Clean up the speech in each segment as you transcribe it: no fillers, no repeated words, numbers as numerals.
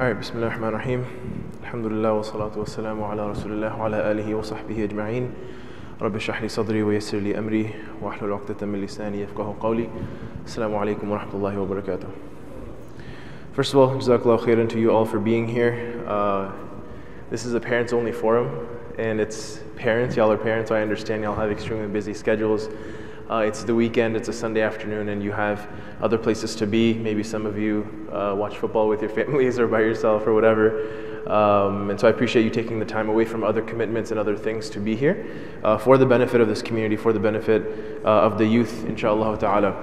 Alright, Bismillah ar-Rahman ar-Rahim. Alhamdulillah wa salatu wa salamu ala Rasulillah wa ala alihi wa sahbihi ajma'in. Rabbi shrah li sadri wa yassir li amri wa ahlul 'uqdatan min lisani yafqahu qawli. Assalamu alaikum wa rahmatullahi wa barakatuh. First of all, jazakallahu khairan to you all for being here. This is a parents-only forum, and it's parents. Y'all are parents, so I understand y'all have extremely busy schedules. It's the weekend, it's a Sunday afternoon, and you have other places to be. Maybe some of you watch football with your families or by yourself or whatever. And so I appreciate you taking the time away from other commitments and other things to be here for the benefit of this community, for the benefit of the youth, inshallah ta'ala.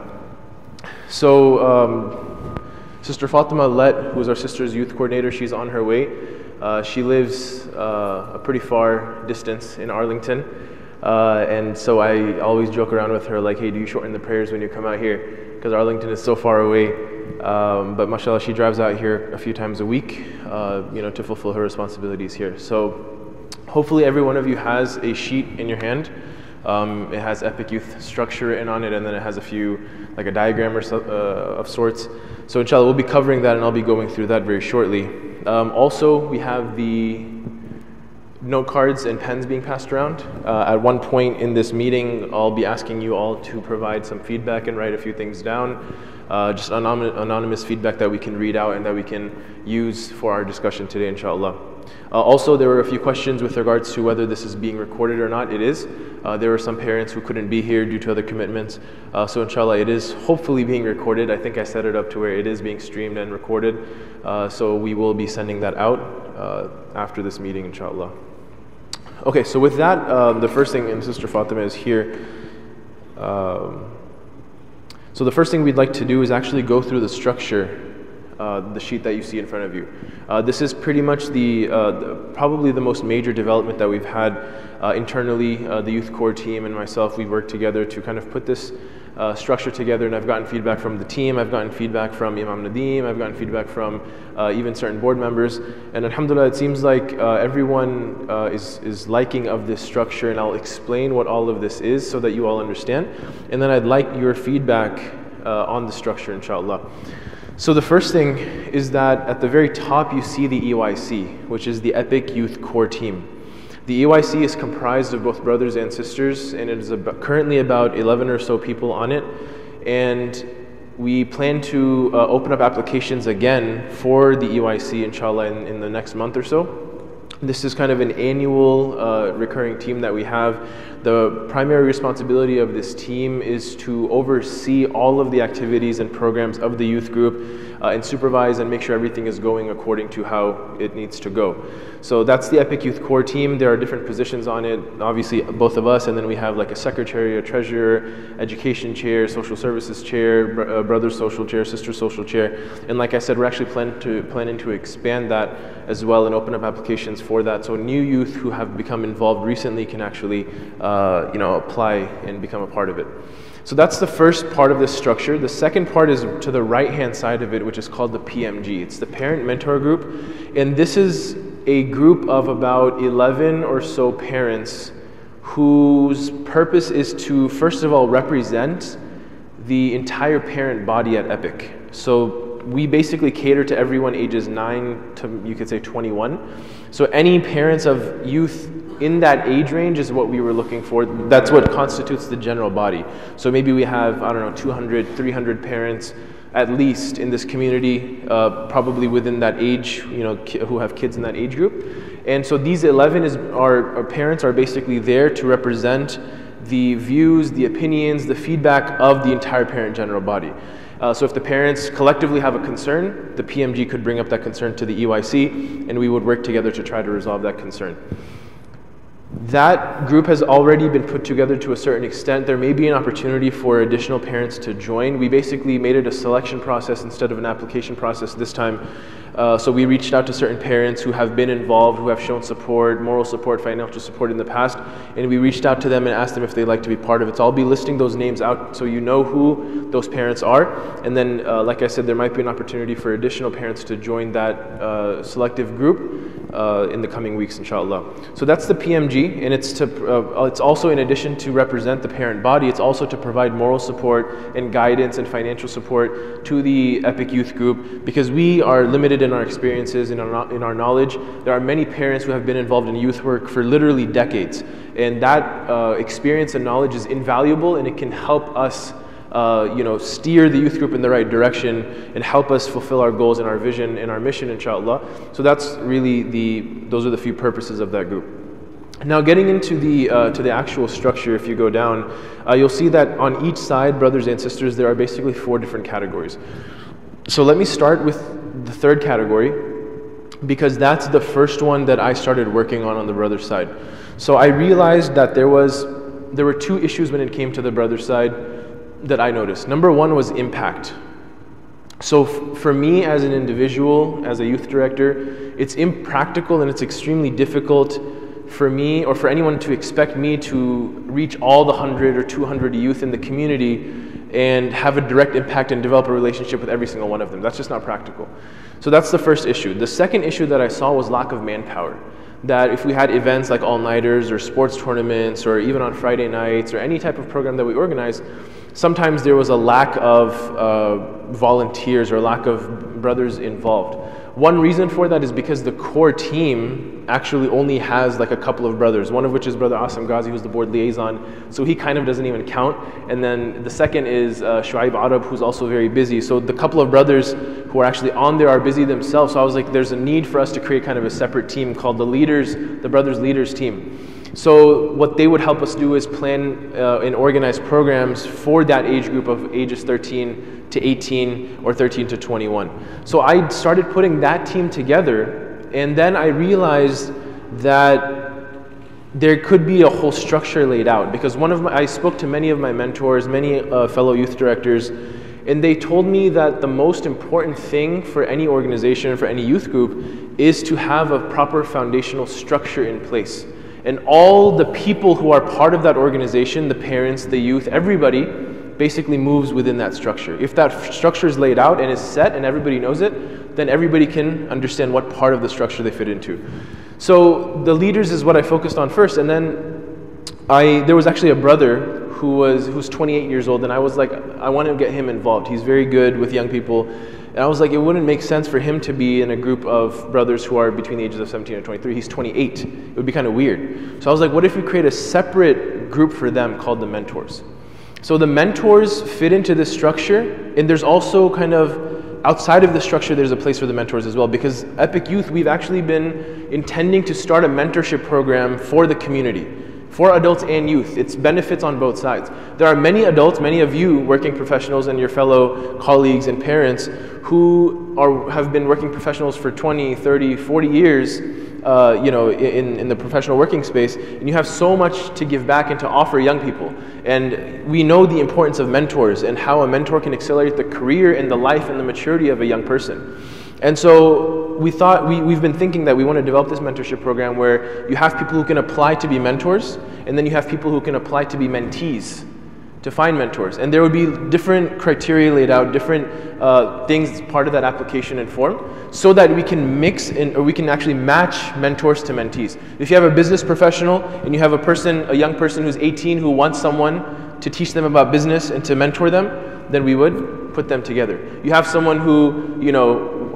So Sister Fatima Let, who is our sister's youth coordinator, she's on her way. She lives a pretty far distance in Arlington. And so I always joke around with her like, hey, do you shorten the prayers when you come out here? Because Arlington is so far away. But mashallah, she drives out here a few times a week, to fulfill her responsibilities here. So hopefully every one of you has a sheet in your hand. It has Epic Youth structure written on it, and then it has a few, like a diagram or of sorts. So inshallah, we'll be covering that, and I'll be going through that very shortly. Also, we have the note cards and pens being passed around. At one point in this meeting, I'll be asking you all to provide some feedback and write a few things down. Just anonymous feedback that we can read out and that we can use for our discussion today, inshallah. Also, there were a few questions with regards to whether this is being recorded or not. It is. There were some parents who couldn't be here due to other commitments. So inshallah, it is hopefully being recorded. I think I set it up to where it is being streamed and recorded. So we will be sending that out after this meeting, inshallah. Okay, so with that, the first thing, and Sister Fatima is here. So the first thing we'd like to do is actually go through the structure, the sheet that you see in front of you. This is pretty much probably the most major development that we've had internally. The youth core team and myself, we worked together to kind of put this structure together, and I've gotten feedback from the team, I've gotten feedback from Imam Nadeem, I've gotten feedback from even certain board members, and alhamdulillah, it seems like everyone is liking of this structure, and I'll explain what all of this is so that you all understand, and then I'd like your feedback on the structure, inshallah. So the first thing is that at the very top you see the EYC, which is the Epic Youth Core Team. The EYC is comprised of both brothers and sisters, and it is currently about 11 or so people on it. And we plan to open up applications again for the EYC, inshallah, in the next month or so. This is kind of an annual recurring team that we have. The primary responsibility of this team is to oversee all of the activities and programs of the youth group and supervise and make sure everything is going according to how it needs to go. So that's the Epic Youth Core team. There are different positions on it, obviously both of us, and then we have like a secretary, a treasurer, education chair, social services chair, brother's social chair, sister's social chair. And like I said, we're actually planning to expand that as well and open up applications for that. So new youth who have become involved recently can actually apply and become a part of it. So that's the first part of this structure. The second part is to the right-hand side of it, which is called the PMG. It's the Parent Mentor Group. And this is a group of about 11 or so parents whose purpose is to, first of all, represent the entire parent body at Epic. So we basically cater to everyone ages 9 to, you could say, 21. So any parents of youth in that age range is what we were looking for. That's what constitutes the general body. So maybe we have, 200, 300 parents at least in this community, probably within that age, who have kids in that age group. And so these 11 our parents are basically there to represent the views, the opinions, the feedback of the entire parent general body. So if the parents collectively have a concern, the PMG could bring up that concern to the EYC, and we would work together to try to resolve that concern. That group has already been put together to a certain extent. There may be an opportunity for additional parents to join. We basically made it a selection process instead of an application process this time. So we reached out to certain parents who have been involved, who have shown support, moral support, financial support in the past, and we reached out to them and asked them if they'd like to be part of it. So I'll be listing those names out so you know who those parents are. And then, like I said, there might be an opportunity for additional parents to join that selective group. in the coming weeks, inshallah. So that's the PMG, and it's also, in addition to represent the parent body, it's also to provide moral support and guidance and financial support to the EPIC youth group, because we are limited in our experiences, in our knowledge. There are many parents who have been involved in youth work for literally decades, and that experience and knowledge is invaluable, and it can help us steer the youth group in the right direction and help us fulfill our goals and our vision and our mission, inshallah. So that's really those are the few purposes of that group. Now, getting into the actual structure, if you go down, you'll see that on each side, brothers and sisters, there are basically 4 different categories. So let me start with the third category, because that's the first one that I started working on the brother side. So I realized that there were 2 issues when it came to the brother side that I noticed. Number 1 was impact. So for me as an individual, as a youth director, it's impractical and it's extremely difficult for me or for anyone to expect me to reach all the 100 or 200 youth in the community and have a direct impact and develop a relationship with every single one of them. That's just not practical. So that's the first issue. The second issue that I saw was lack of manpower. That if we had events like all-nighters or sports tournaments or even on Friday nights or any type of program that we organized, sometimes there was a lack of volunteers or lack of brothers involved. One reason for that is because the core team actually only has like a couple of brothers, one of which is Brother Asim Ghazi, who's the board liaison, so he kind of doesn't even count. And then the second is Shuaib Arab, who's also very busy. So the couple of brothers who are actually on there are busy themselves. So I was like, there's a need for us to create kind of a separate team called the Brothers Leaders team. So what they would help us do is plan and organize programs for that age group of ages 13 to 18 or 13 to 21. So I started putting that team together, and then I realized that there could be a whole structure laid out, because I spoke to many of my mentors, many fellow youth directors, and they told me that the most important thing for any organization, for any youth group, is to have a proper foundational structure in place. And all the people who are part of that organization, the parents, the youth, everybody basically moves within that structure. If that structure is laid out and is set and everybody knows it, then everybody can understand what part of the structure they fit into. So the leaders is what I focused on first, and then there was actually a brother who's 28 years old, and I was like, I want to get him involved. He's very good with young people. And I was like, it wouldn't make sense for him to be in a group of brothers who are between the ages of 17 and 23. He's 28. It would be kind of weird. So I was like, what if we create a separate group for them called the mentors? So the mentors fit into this structure, and there's also kind of outside of the structure, there's a place for the mentors as well, because EPIC Youth, we've actually been intending to start a mentorship program for the community, for adults and youth. It's benefits on both sides. There are many adults, many of you working professionals and your fellow colleagues and parents who have been working professionals for 20, 30, 40 years, in the professional working space, and you have so much to give back and to offer young people. And we know the importance of mentors and how a mentor can accelerate the career and the life and the maturity of a young person. And so we thought, we've been thinking that we want to develop this mentorship program where you have people who can apply to be mentors, and then you have people who can apply to be mentees, to find mentors. And there would be different criteria laid out, different things part of that application and form, so that we can mix in, or we can actually match mentors to mentees. If you have a business professional and you have a young person who's 18 who wants someone to teach them about business and to mentor them, then we would put them together. You have someone who,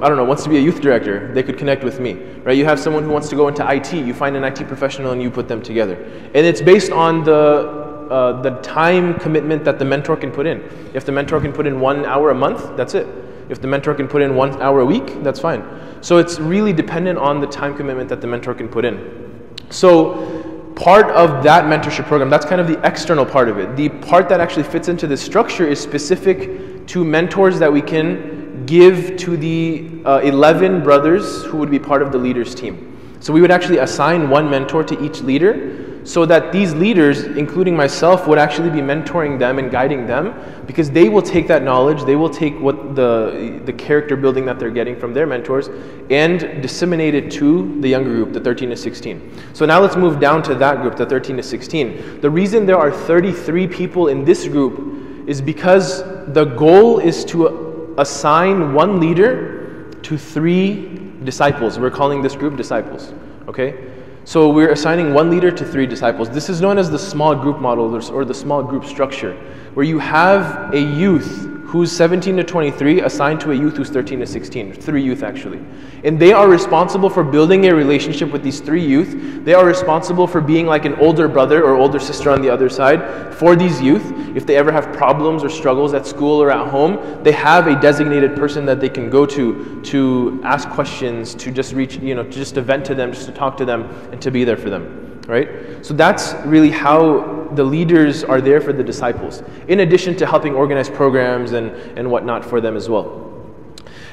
wants to be a youth director, they could connect with me, right? You have someone who wants to go into IT, you find an IT professional and you put them together. And it's based on the time commitment that the mentor can put in. If the mentor can put in 1 hour a month, that's it. If the mentor can put in 1 hour a week, that's fine. So it's really dependent on the time commitment that the mentor can put in. So part of that mentorship program, that's kind of the external part of it. The part that actually fits into this structure is specific to mentors that we can give to the 11 brothers who would be part of the leaders team. So we would actually assign one mentor to each leader, so that these leaders, including myself, would actually be mentoring them and guiding them, because they will take that knowledge, they will take what the character building that they're getting from their mentors and disseminate it to the younger group, the 13 to 16. So now let's move down to that group, the 13 to 16. The reason there are 33 people in this group is because the goal is to assign one leader to 3 disciples. We're calling this group disciples, okay? So we're assigning one leader to 3 disciples. This is known as the small group model or the small group structure, where you have a youth who's 17 to 23 assigned to a youth who's 13 to 16, 3 youth actually. And they are responsible for building a relationship with these 3 youth. They are responsible for being like an older brother or older sister on the other side for these youth. If they ever have problems or struggles at school or at home, they have a designated person that they can go to ask questions, to just reach, just to vent to them, just to talk to them, and to be there for them, right? So that's really how the leaders are there for the disciples, in addition to helping organize programs and whatnot for them as well.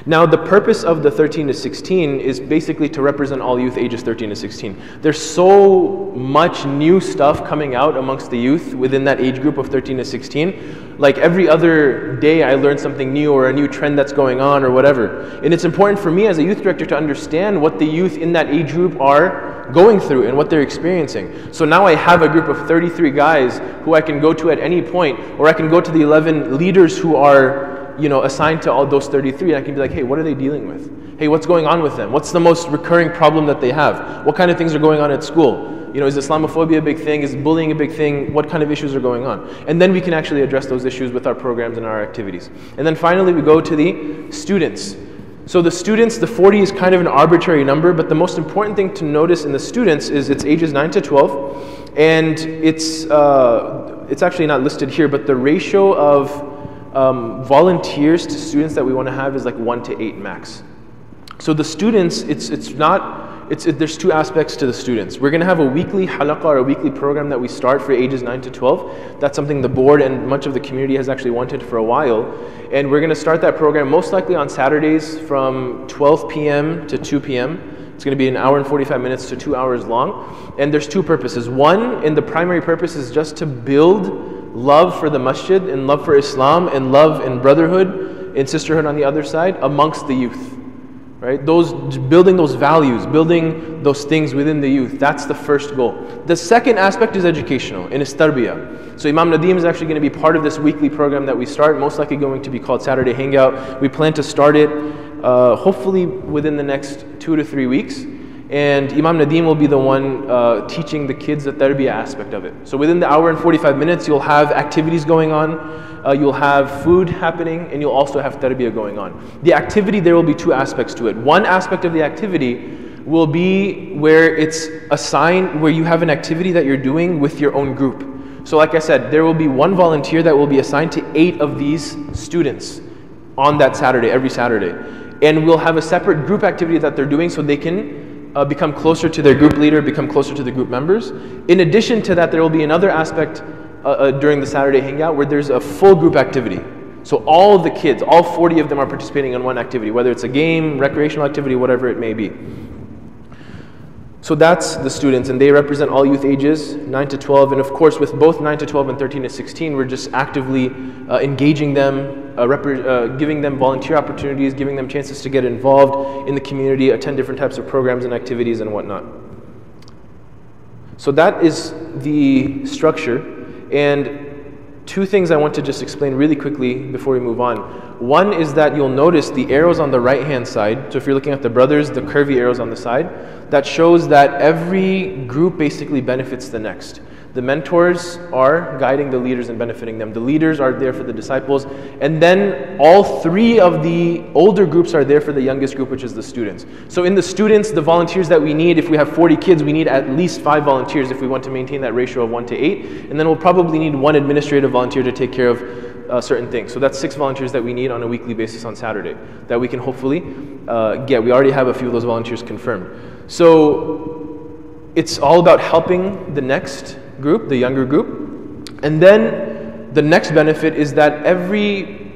Now, the purpose of the 13 to 16 is basically to represent all youth ages 13 to 16. There's so much new stuff coming out amongst the youth within that age group of 13 to 16. Like every other day I learn something new or a new trend that's going on or whatever. And it's important for me as a youth director to understand what the youth in that age group are going through and what they're experiencing. So now I have a group of 33 guys who I can go to at any point, or I can go to the 11 leaders who are assigned to all those 33, and I can be like, hey, what are they dealing with? Hey, what's going on with them? What's the most recurring problem that they have? What kind of things are going on at school? Is Islamophobia a big thing? Is bullying a big thing? What kind of issues are going on? And then we can actually address those issues with our programs and our activities. And then finally, we go to the students. So the students, the 40 is kind of an arbitrary number, but the most important thing to notice in the students is it's ages 9 to 12, and it's actually not listed here, but the ratio of volunteers to students that we want to have is like 1 to 8 max. So the students, there's 2 aspects to the students. We're going to have a weekly halaqah or a weekly program that we start for ages 9 to 12. That's something the board and much of the community has actually wanted for a while. And we're going to start that program most likely on Saturdays from 12 p.m. to 2 p.m. It's going to be 1 hour and 45 minutes to 2 hours long. And there's 2 purposes. One, and the primary purpose, is just to build love for the masjid and love for Islam and love and brotherhood and sisterhood on the other side amongst the youth, right? Building those values, building those things within the youth. That's the first goal. The second aspect is educational, and it's tarbiyah. So Imam Nadeem is actually going to be part of this weekly program that we start, most likely going to be called Saturday Hangout. We plan to start it hopefully within the next 2 to 3 weeks. And Imam Nadeem will be the one teaching the kids the tarbiyah aspect of it. So within the 1 hour and 45 minutes, you'll have activities going on, you'll have food happening, and you'll also have tarbiyah going on. The activity, there will be 2 aspects to it. One aspect of the activity will be where it's assigned, where you have an activity that you're doing with your own group. So like I said, there will be 1 volunteer that will be assigned to 8 of these students on that Saturday, every Saturday. And we'll have a separate group activity that they're doing so they can become closer to their group leader, become closer to the group members. In addition to that, there will be another aspect during the Saturday Hangout where there's a full group activity. So all of the kids, all 40 of them are participating in one activity, whether it's a game, recreational activity, whatever it may be. So that's the students, and they represent all youth ages, 9 to 12. And of course, with both 9 to 12 and 13 to 16, we're just actively engaging them, giving them volunteer opportunities, giving them chances to get involved in the community, attend different types of programs and activities and whatnot. So that is the structure. And 2 things I want to just explain really quickly before we move on. One is that you'll notice the arrows on the right-hand side. So if you're looking at the brothers, the curvy arrows on the side, that shows that every group basically benefits the next. The mentors are guiding the leaders and benefiting them. The leaders are there for the disciples. And then all 3 of the older groups are there for the youngest group, which is the students. So in the students, the volunteers that we need, if we have 40 kids, we need at least 5 volunteers if we want to maintain that ratio of 1 to 8. And then we'll probably need 1 administrative volunteer to take care of certain things. So that's 6 volunteers that we need on a weekly basis on Saturday that we can hopefully get. We already have a few of those volunteers confirmed. So it's all about helping the next group, the younger group. And then the next benefit is that every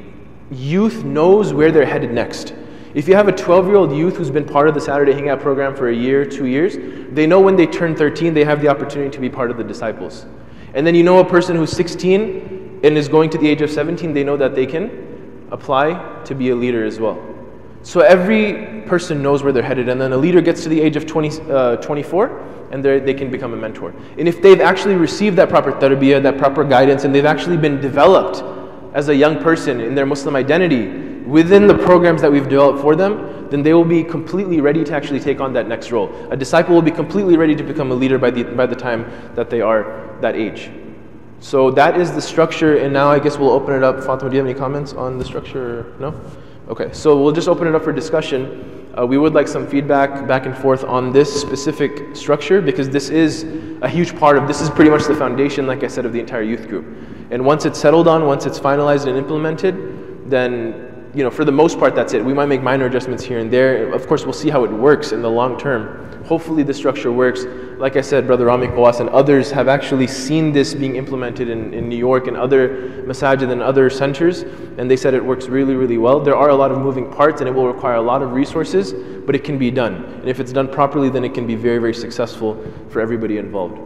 youth knows where they're headed next. If you have a 12-year-old youth who's been part of the Saturday Hangout program for a year, 2 years, they know when they turn 13, they have the opportunity to be part of the disciples. And then you know a person who's 16 and is going to the age of 17, they know that they can apply to be a leader as well. So every person knows where they're headed, and then a leader gets to the age of 24, and they can become a mentor. And if they've actually received that proper tarbiyah, that proper guidance, and they've actually been developed as a young person in their Muslim identity, within the programs that we've developed for them, then they will be completely ready to actually take on that next role. A disciple will be completely ready to become a leader by the time that they are that age. So that is the structure, and now I guess we'll open it up. Fatima, do you have any comments on the structure? No? Okay, so we'll just open it up for discussion. We would like some feedback back and forth on this specific structure, because this is a huge part of, this is pretty much the foundation, like I said, of the entire youth group. And once it's settled on, once it's finalized and implemented, then, you know, for the most part, that's it. We might make minor adjustments here and there. Of course, we'll see how it works in the long term. Hopefully the structure works. Like I said, Brother Rami Kawas and others have actually seen this being implemented in New York and other masajid and other centers, and they said it works really, really well. There are a lot of moving parts and it will require a lot of resources, but it can be done. And if it's done properly, then it can be very, very successful for everybody involved.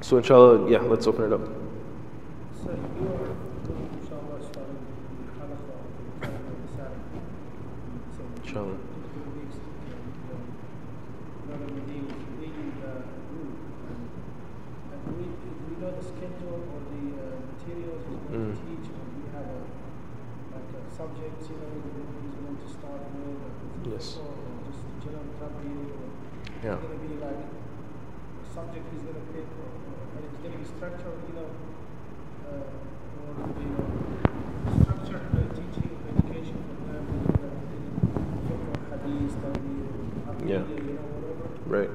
So inshallah, yeah, let's open it up. So you are, inshallah, starting Halakha on Saturday. So Inshallah. Subjects, you know, he's going to start with, Yes. or just general Rabbi, or Yeah. it's going to be like a subject he's going to pick, and it's going to be structured, you know, or you know, structured teaching, education for them, hadith, Yeah. you know, whatever. Right.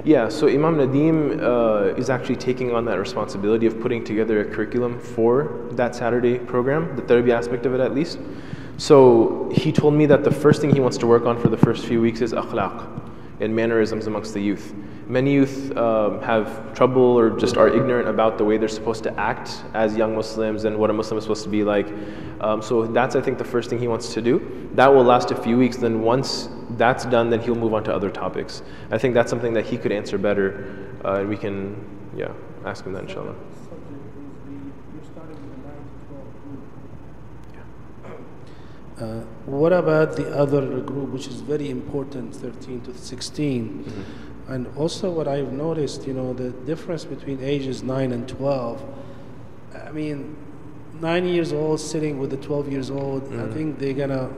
Yeah, so Imam Nadeem is actually taking on that responsibility of putting together a curriculum for that Saturday program, the therapy aspect of it at least. So he told me that the first thing he wants to work on for the first few weeks is akhlaq and mannerisms amongst the youth. Many youth have trouble or just are ignorant about the way they're supposed to act as young Muslims and what a Muslim is supposed to be like. So that's, I think, the first thing he wants to do. That will last a few weeks. Then once that's done, then he'll move on to other topics. I think that's something that he could answer better. And we can, yeah, ask him that, inshallah. What about the other group, which is very important, 13 to 16? Mm-hmm. And also what I've noticed, you know, the difference between ages 9 and 12. I mean, 9 years old sitting with the 12 years old, Mm-hmm. I think they're gonna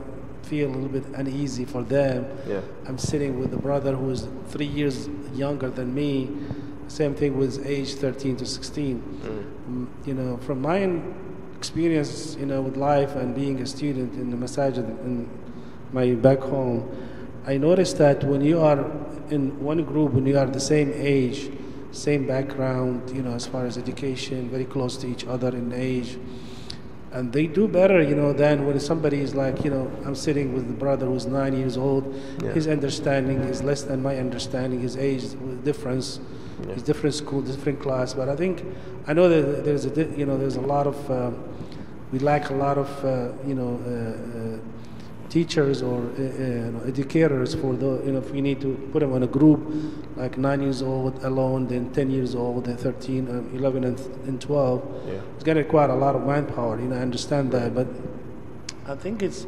feel a little bit uneasy for them. Yeah. I'm sitting with a brother who is 3 years younger than me. Same thing with age 13 to 16. Mm-hmm. You know, from my experience, you know, with life and being a student in the masajid in my back home, I noticed that when you are in one group, when you are the same age, same background, you know, as far as education, very close to each other in age, and they do better, you know, than when somebody is like, you know, I'm sitting with the brother who's 9 years old. Yeah. His understanding is less than my understanding. His age difference. Yeah. It's different school, different class. But I think I know that there's a lot of we lack a lot of teachers or educators for the, you know, if we need to put them on a group like 9 years old alone, then 10 years old, then 13, 11 and 12. Yeah. It's going to require a lot of manpower. You know, I understand that, but I think it's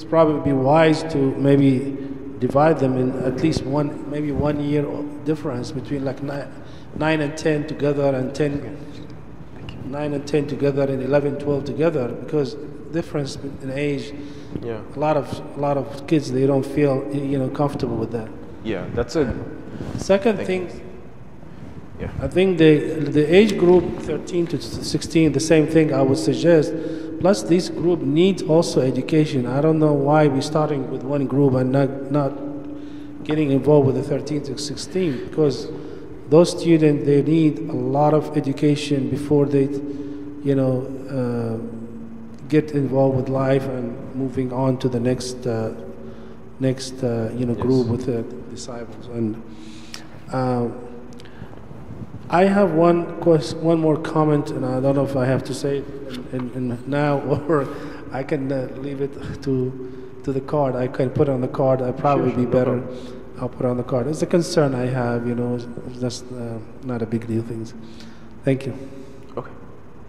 probably be wise to maybe divide them in at least maybe 1 year difference between like 9 and 10 together, and 9 and 10 together, and 11, 12 together, because difference in age. Yeah. A lot of kids, they don't feel, you know, comfortable with that. Yeah, that's a Second thing, yeah. I think the age group 13 to 16, the same thing I would suggest. Plus, this group needs also education. I don't know why we're starting with one group and not getting involved with the 13 to 16, because those students, they need a lot of education before they, you know, get involved with life and moving on to the next group with the disciples. And I have one more comment, and I don't know if I have to say it now or I can leave it to the card. I can put it on the card. I'd probably be better. I'll put it on the card. It's a concern I have, you know. It's just not a big deal things. Thank you. Okay.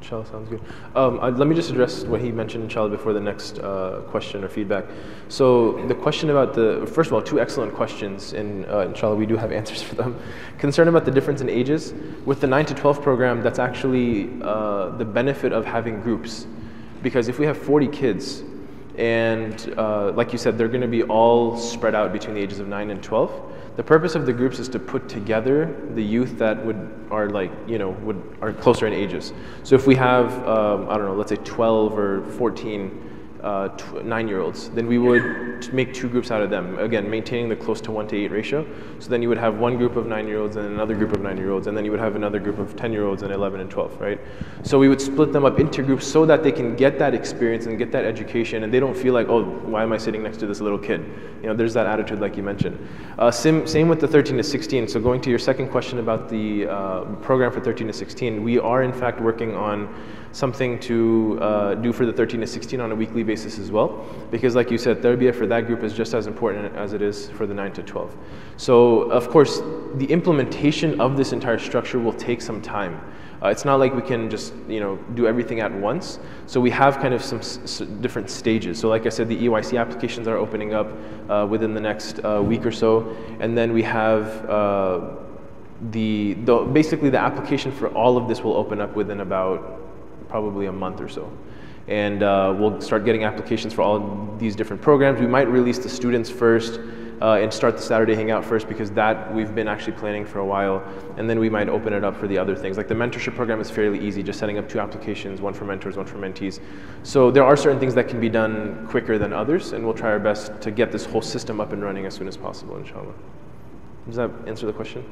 Inshallah, sounds good. Let me just address what he mentioned, inshallah, before the next question or feedback. So the question about first of all, two excellent questions, and inshallah, we do have answers for them. Concern about the difference in ages. With the 9 to 12 program, that's actually the benefit of having groups. Because if we have 40 kids, And like you said, they're going to be all spread out between the ages of 9 and 12. The purpose of the groups is to put together the youth that are closer in ages. So if we have, I don't know, let's say 12 or 14 9-year-olds, then we would make 2 groups out of them. Again, maintaining the close to 1:8 ratio. So then you would have one group of 9-year-olds and another group of 9-year-olds, and then you would have another group of 10-year-olds and 11 and 12, right? So we would split them up into groups so that they can get that experience and get that education, and they don't feel like, oh, why am I sitting next to this little kid? You know, there's that attitude like you mentioned. Same with the 13 to 16. So going to your second question about the program for 13 to 16, we are in fact working on something to do for the 13 to 16 on a weekly basis as well, because like you said, tarbiyah for that group is just as important as it is for the 9 to 12. So of course, the implementation of this entire structure will take some time. It's not like we can just do everything at once. So we have kind of some different stages. So like I said, the EYC applications are opening up within the next week or so, and then we have basically the application for all of this will open up within about probably a month or so. And we'll start getting applications for all of these different programs. We might release the students first and start the Saturday Hangout first, because that we've been actually planning for a while. And then we might open it up for the other things. Like the mentorship program is fairly easy, just setting up 2 applications, one for mentors, one for mentees. So there are certain things that can be done quicker than others, and we'll try our best to get this whole system up and running as soon as possible, inshallah. Does that answer the question?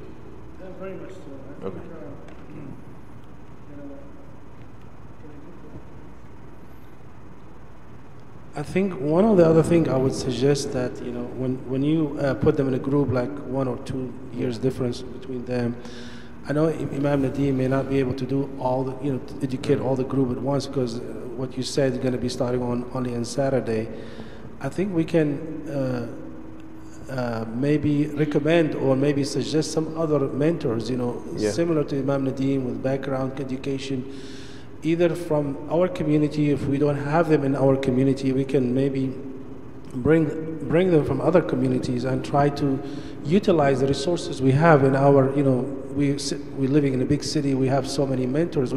Yeah, very much so. Okay. I think one of the other thing I would suggest that when you put them in a group, like 1 or 2 years difference between them, I know Imam Nadeem may not be able to do all the to educate all the group at once, because what you said is going to be starting only on Saturday. I think we can maybe recommend or maybe suggest some other mentors, similar to Imam Nadeem with background education, either from our community. If we don't have them in our community, we can maybe bring them from other communities and try to utilize the resources we have in our, we're living in a big city, we have so many mentors,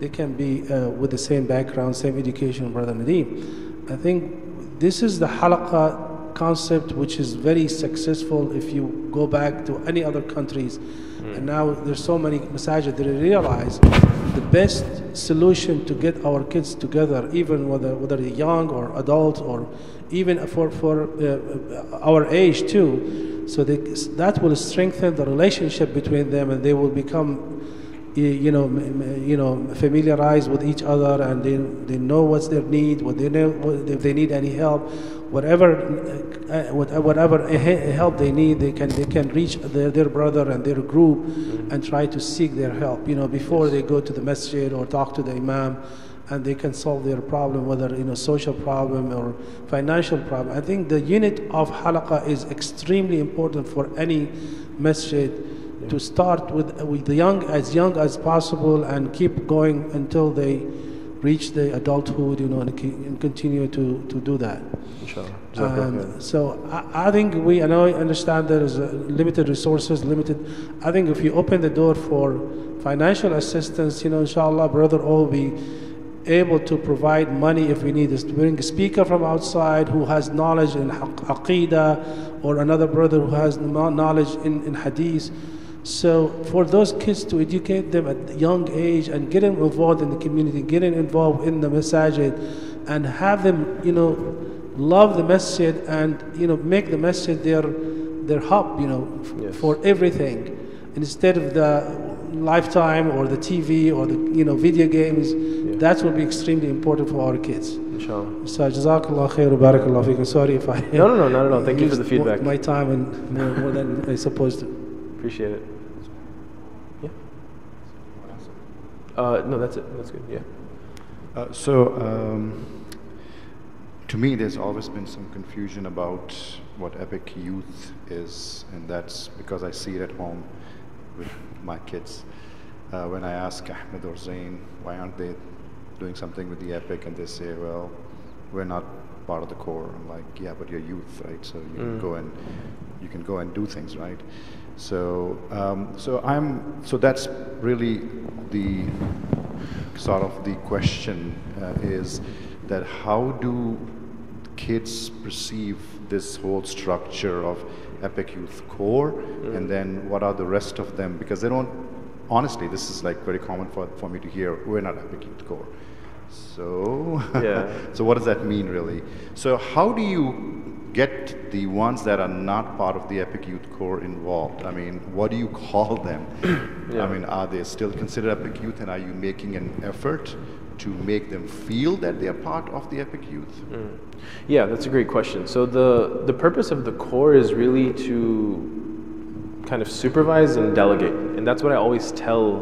they can be with the same background, same education, Brother Nadeem. I think this is the halaqah concept, which is very successful if you go back to any other countries. And now there's so many masajid that realize the best solution to get our kids together, even whether they're young or adult, or even for our age too, so that will strengthen the relationship between them, and they will become familiarized with each other, and they know what's their need, if they need any help, whatever help they need, they can reach their brother and their group and try to seek their help, before they go to the masjid or talk to the imam, and they can solve their problem, whether social problem or financial problem. I think the unit of halaqah is extremely important for any masjid, to start with the young as possible, and keep going until they reach the adulthood, and continue to do that. Inshallah. So I think I understand there is limited resources, I think if you open the door for financial assistance, inshallah, brother all will be able to provide money if we need to bring a speaker from outside who has knowledge in aqidah, or another brother who has knowledge in hadith. So for those kids, to educate them at a young age and get them involved in the community, get them involved in the masajid, and have them, love the masjid, and make the masjid their hub, Yes. for everything, instead of the Lifetime or the TV or the video games. That will be extremely important for our kids. Inshallah. So Jazakallah khair wa barakallah feekum. Sorry if I No, not at all. Thank you for the feedback. My time and more than I supposed to. Appreciate it. Yeah. No, that's it. That's good. Yeah. To me, there's always been some confusion about what Epic Youth is, and that's because I see it at home with my kids. When I ask Ahmed or Zain, why aren't they doing something with the Epic, and they say, well, we're not part of the core. I'm like, yeah, but you're youth, right? So you can go and do things, right? So that's really the sort of the question is that how do kids perceive this whole structure of Epic Youth Core, and then what are the rest of them? Because they don't, honestly, this is like very common for me to hear, we're not Epic Youth Core. So, Yeah. so what does that mean really? So how do you get the ones that are not part of the Epic Youth Core involved? I mean, what do you call them? Yeah. I mean, are they still considered Epic Youth, and are you making an effort to make them feel that they are part of the Epic Youth? Yeah, that's a great question. So the purpose of the core is really to kind of supervise and delegate. And that's what I always tell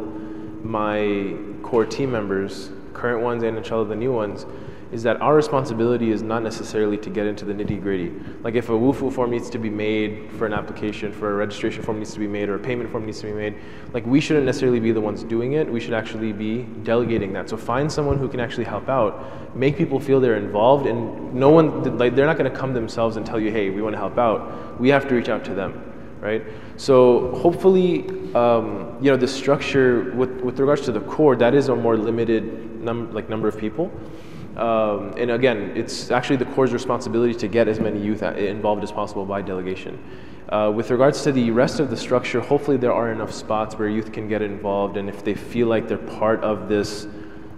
my core team members, current ones and inshallah the new ones, is that our responsibility is not necessarily to get into the nitty-gritty. Like if a WUFU form needs to be made for an application, for a registration form needs to be made, or a payment form needs to be made, like we shouldn't necessarily be the ones doing it, we should actually be delegating that. So find someone who can actually help out, make people feel they're involved, and no one, like they're not gonna come themselves and tell you, hey, we wanna help out. We have to reach out to them, right? So hopefully, you know, the structure, with regards to the core, that is a more limited number of people. And again, it's actually the core's responsibility to get as many youth involved as possible by delegation. With regards to the rest of the structure, hopefully there are enough spots where youth can get involved, and if they feel like they're part of this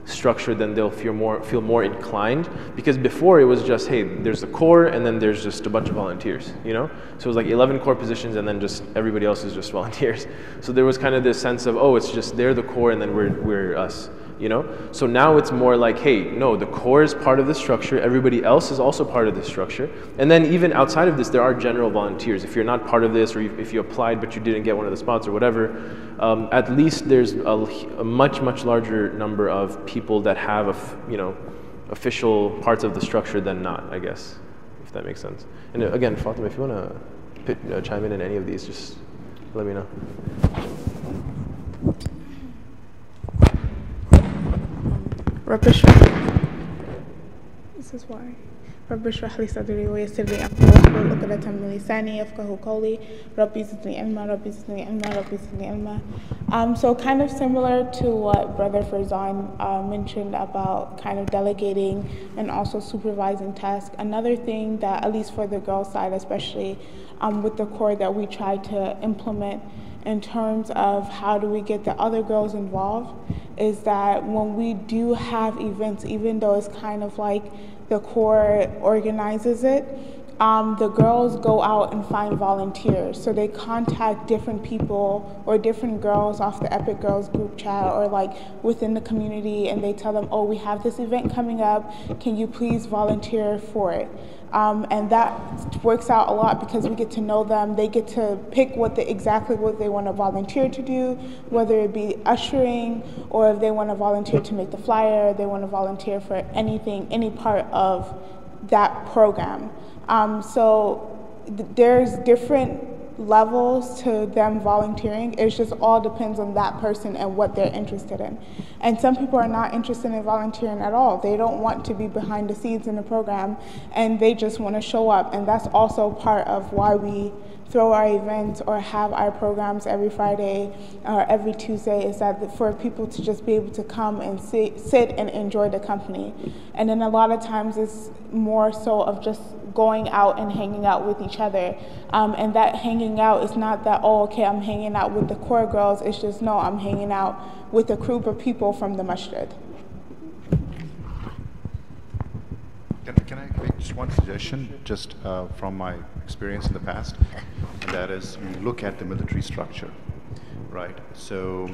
structure, then they'll feel more inclined. Because before it was just, hey, there's the core and then there's just a bunch of volunteers, you know? So it was like 11 core positions and then just everybody else is just volunteers. So there was kind of this sense of, oh, it's just they're the core and then we're us, you know? So now it's more like, hey, no, the core is part of the structure, everybody else is also part of the structure. And then even outside of this, there are general volunteers. If you're not part of this, or if you applied but you didn't get one of the spots or whatever, at least there's a much larger number of people that have, you know, official parts of the structure than not, I guess, if that makes sense. And again, Fatima, if you want to chime in any of these, just let me know. This is why. رب اشرح لي صدري ويسر لي أمري واحلل عقدة من لساني يفقهوا قولي ربي زدني علما ربي زدني علما ربي زدني علما. So kind of similar to what Brother Farzan mentioned about kind of delegating and also supervising tasks. Another thing that, at least for the girls' side especially, with the core that we try to implement in terms of how do we get the other girls involved is that when we do have events, even though it's kind of like the core organizes it, the girls go out and find volunteers. So they contact different people or different girls off the Epic Girls group chat or like within the community, and they tell them, oh, we have this event coming up, can you please volunteer for it? And that works out a lot because we get to know them. They get to pick exactly what they want to volunteer to do, whether it be ushering or if they want to volunteer to make the flyer, they want to volunteer for anything, any part of that program. There's different levels to them volunteering. It just all depends on that person and what they're interested in. And some people are not interested in volunteering at all. They don't want to be behind the scenes in the program and they just want to show up. And that's also part of why we throw our events or have our programs every Friday or every Tuesday, is that for people to just be able to come and sit and enjoy the company. And then a lot of times it's more so of just going out and hanging out with each other. And that hanging out is not that, oh, okay, I'm hanging out with the core girls. It's just, no, I'm hanging out with a group of people from the Masjid. Can I make just one suggestion, just from my experience in the past? And that is, you look at the military structure, right? So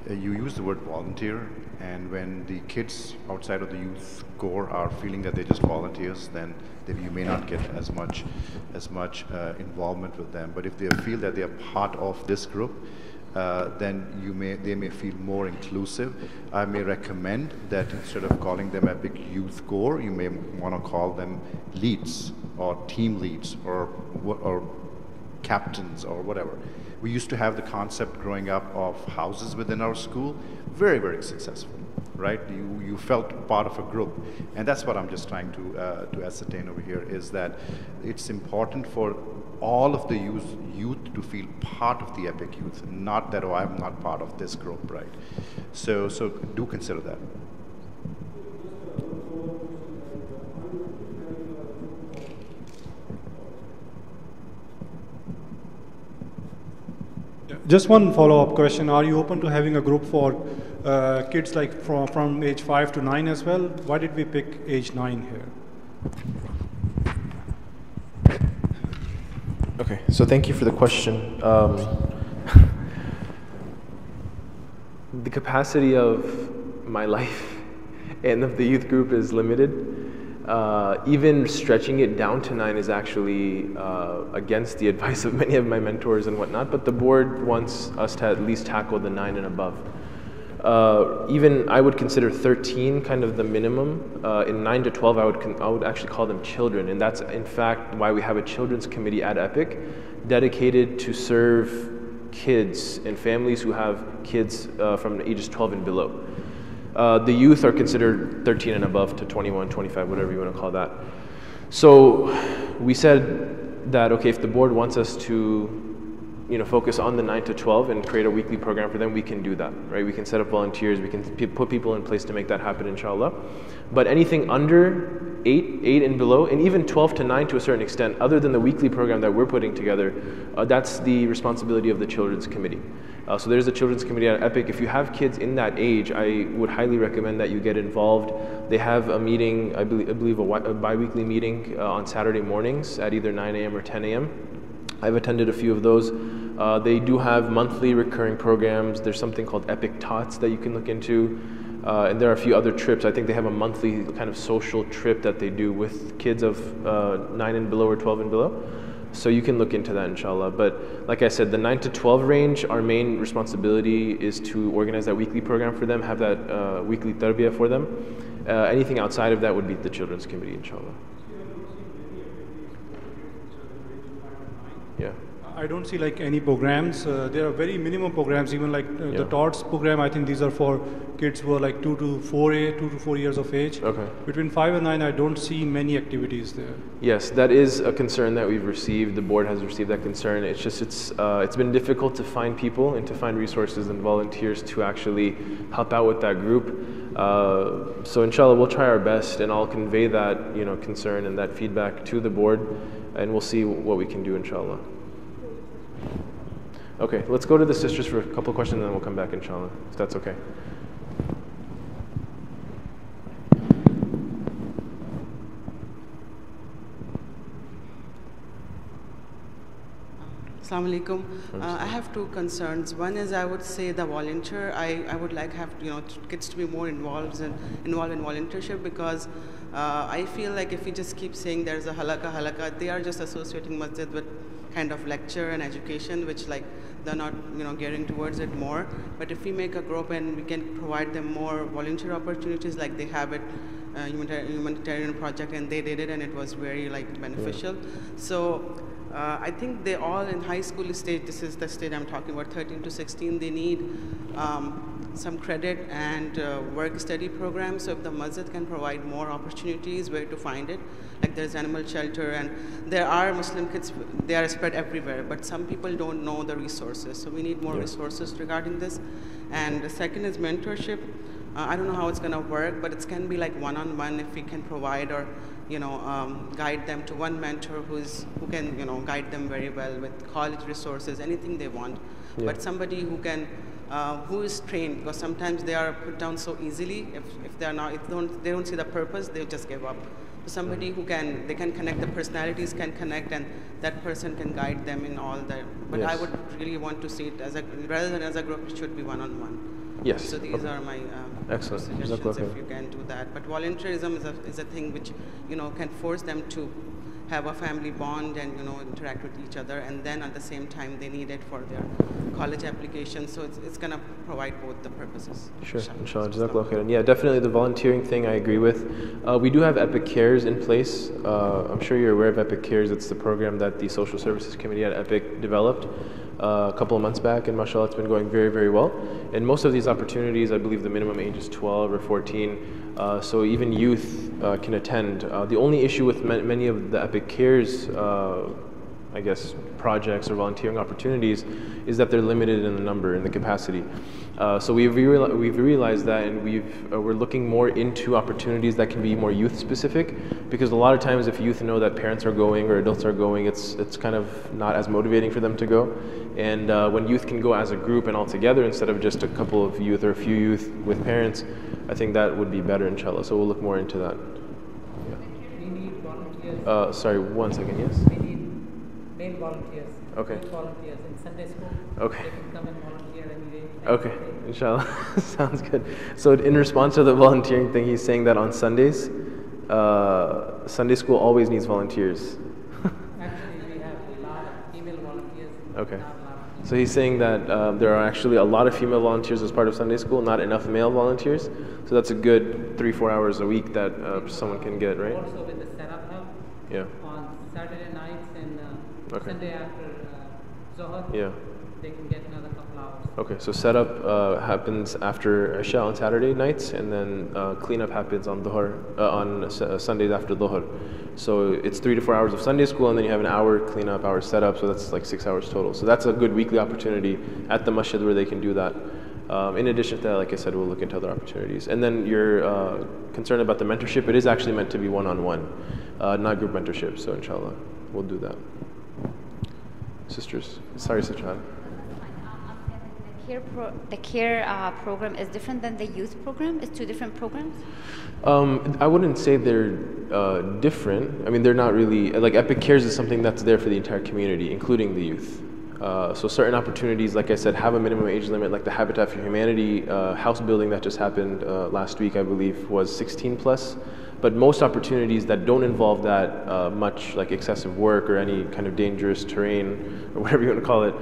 you use the word volunteer, and when the kids outside of the youth core are feeling that they're just volunteers, then you may not get as much involvement with them. But if they feel that they are part of this group, then they may feel more inclusive. I may recommend that instead of calling them Epic Youth Core, you may want to call them leads or team leads or captains or whatever. We used to have the concept growing up of houses within our school, very, very successful, right? You felt part of a group, and that's what I'm just trying to ascertain over here, is that it's important for all of the youth to feel part of the Epic Youth, not that, oh, I'm not part of this group, right? So do consider that. Just one follow-up question. Are you open to having a group for kids like from age 5 to 9 as well? Why did we pick age 9 here? Okay, so thank you for the question. The capacity of my life and of the youth group is limited. Even stretching it down to 9 is actually against the advice of many of my mentors and whatnot, but the board wants us to at least tackle the 9 and above. Even I would consider 13 kind of the minimum. In 9 to 12, I would actually call them children, and that's in fact why we have a children's committee at EPIC dedicated to serve kids and families who have kids from ages 12 and below. The youth are considered 13 and above to 21, 25, whatever you want to call that. So we said that, okay, if the board wants us to focus on the 9 to 12 and create a weekly program for them, we can do that, right? We can set up volunteers, we can put people in place to make that happen, inshallah. But anything under 8 and below, and even 12 to 9 to a certain extent, other than the weekly program that we're putting together, that's the responsibility of the Children's Committee. So there's a Children's Committee at EPIC. If you have kids in that age, I would highly recommend that you get involved. They have a meeting, I believe a bi-weekly meeting on Saturday mornings at either 9 a.m. or 10 a.m. I've attended a few of those. They do have monthly recurring programs. There's something called Epic Tots that you can look into. And there are a few other trips. I think they have a monthly kind of social trip that they do with kids of 9 and below or 12 and below. So you can look into that, inshallah. But like I said, the 9 to 12 range, our main responsibility is to organize that weekly program for them, have that weekly tarbiyah for them. Anything outside of that would be the Children's Committee, inshallah. Yeah. I don't see like any programs. There are very minimum programs, even like the TOTS program. I think these are for kids who are like 2 to 4 years of age. Okay. Between 5 and 9, I don't see many activities there. Yes, that is a concern that we've received. The board has received that concern. It's just it's been difficult to find people and to find resources and volunteers to actually help out with that group. So inshallah, we'll try our best, and I'll convey that concern and that feedback to the board, and we'll see what we can do, inshallah. Okay, let's go to the sisters for a couple of questions, and then we'll come back, inshallah, if that's okay. Assalamu alaikum. I have two concerns. One is, I would say the volunteer. I would like kids to be more involved in volunteership, because I feel like if we just keep saying there's a halakha, they are just associating masjid with kind of lecture and education, which like they're not gearing towards it more. But if we make a group and we can provide them more volunteer opportunities, like they have it humanitarian project and they did it and it was very like beneficial. So I think they all in high school stage, this is the stage I'm talking about, 13 to 16, they need some credit and work study programs. So if the masjid can provide more opportunities where to find it, like there's animal shelter, and there are Muslim kids, they are spread everywhere, but some people don't know the resources. So we need more resources regarding this. And the second is mentorship. I don't know how it's going to work, but it can be like one-on-one if we can provide or guide them to one mentor who can guide them very well with college resources, anything they want. But somebody who can who is trained, because sometimes they are put down so easily. If they don't see the purpose, they just give up. So somebody who can connect, the personalities can connect, and that person can guide them in all that. But I would really want to see it as rather than as a group, it should be one-on-one. Yes. So these are my suggestions if you can do that. But volunteerism is a thing which can force them to have a family bond and interact with each other, and then at the same time they need it for their college application. So it's going to provide both the purposes. Sure, inshallah. Jazakallah khairan. Yeah, definitely the volunteering thing I agree with. We do have Epic Cares in place. I'm sure you're aware of Epic Cares. It's the program that the Social Services Committee at Epic developed a couple of months back, and mashallah, it's been going very, very well. And most of these opportunities, I believe the minimum age is 12 or 14. So even youth can attend. The only issue with many of the Epic Cares I guess, projects or volunteering opportunities is that they're limited in the number, in the capacity. So we've realized that, and we're looking more into opportunities that can be more youth specific, because a lot of times if youth know that parents are going or adults are going, it's kind of not as motivating for them to go. And when youth can go as a group and all together instead of just a couple of youth or a few youth with parents, I think that would be better, inshallah. So we'll look more into that. We need volunteers. Sorry, 1 second, yes? We need male volunteers. Okay. Youth volunteers in Sunday school. Okay. They can come and volunteer any day. Okay, inshallah. Sounds good. So in response to the volunteering thing, he's saying that on Sundays, Sunday school always needs volunteers. Actually, we have a lot of female volunteers. Okay. Not a lot of So he's saying that there are actually a lot of female volunteers as part of Sunday school, not enough male volunteers. So that's a good 3-4 hours a week that someone can get, right? Also with the setup help. Yeah. On Saturday nights and Okay. Sunday after Zohar, Yeah. they can get another couple hours. Okay, so setup happens after Isha on Saturday nights, and then cleanup happens on Dhuhr, on Sundays after Dhuhr. So it's 3 to 4 hours of Sunday school, and then you have an hour cleanup, hour setup, so that's like 6 hours total. So that's a good weekly opportunity at the Masjid where they can do that. In addition to that, like I said, we'll look into other opportunities. And then you're concerned about the mentorship. It is actually meant to be one-on-one, not group mentorship, so inshallah, we'll do that. Sisters, sorry, Sajjad. The care program is different than the youth program? It's 2 different programs? I wouldn't say they're different. I mean, they're not really, like Epic Cares is something that's there for the entire community, including the youth. So certain opportunities, like I said, have a minimum age limit, like the Habitat for Humanity house building that just happened last week, I believe, was 16 plus. But most opportunities that don't involve that much, like excessive work or any kind of dangerous terrain or whatever you want to call it,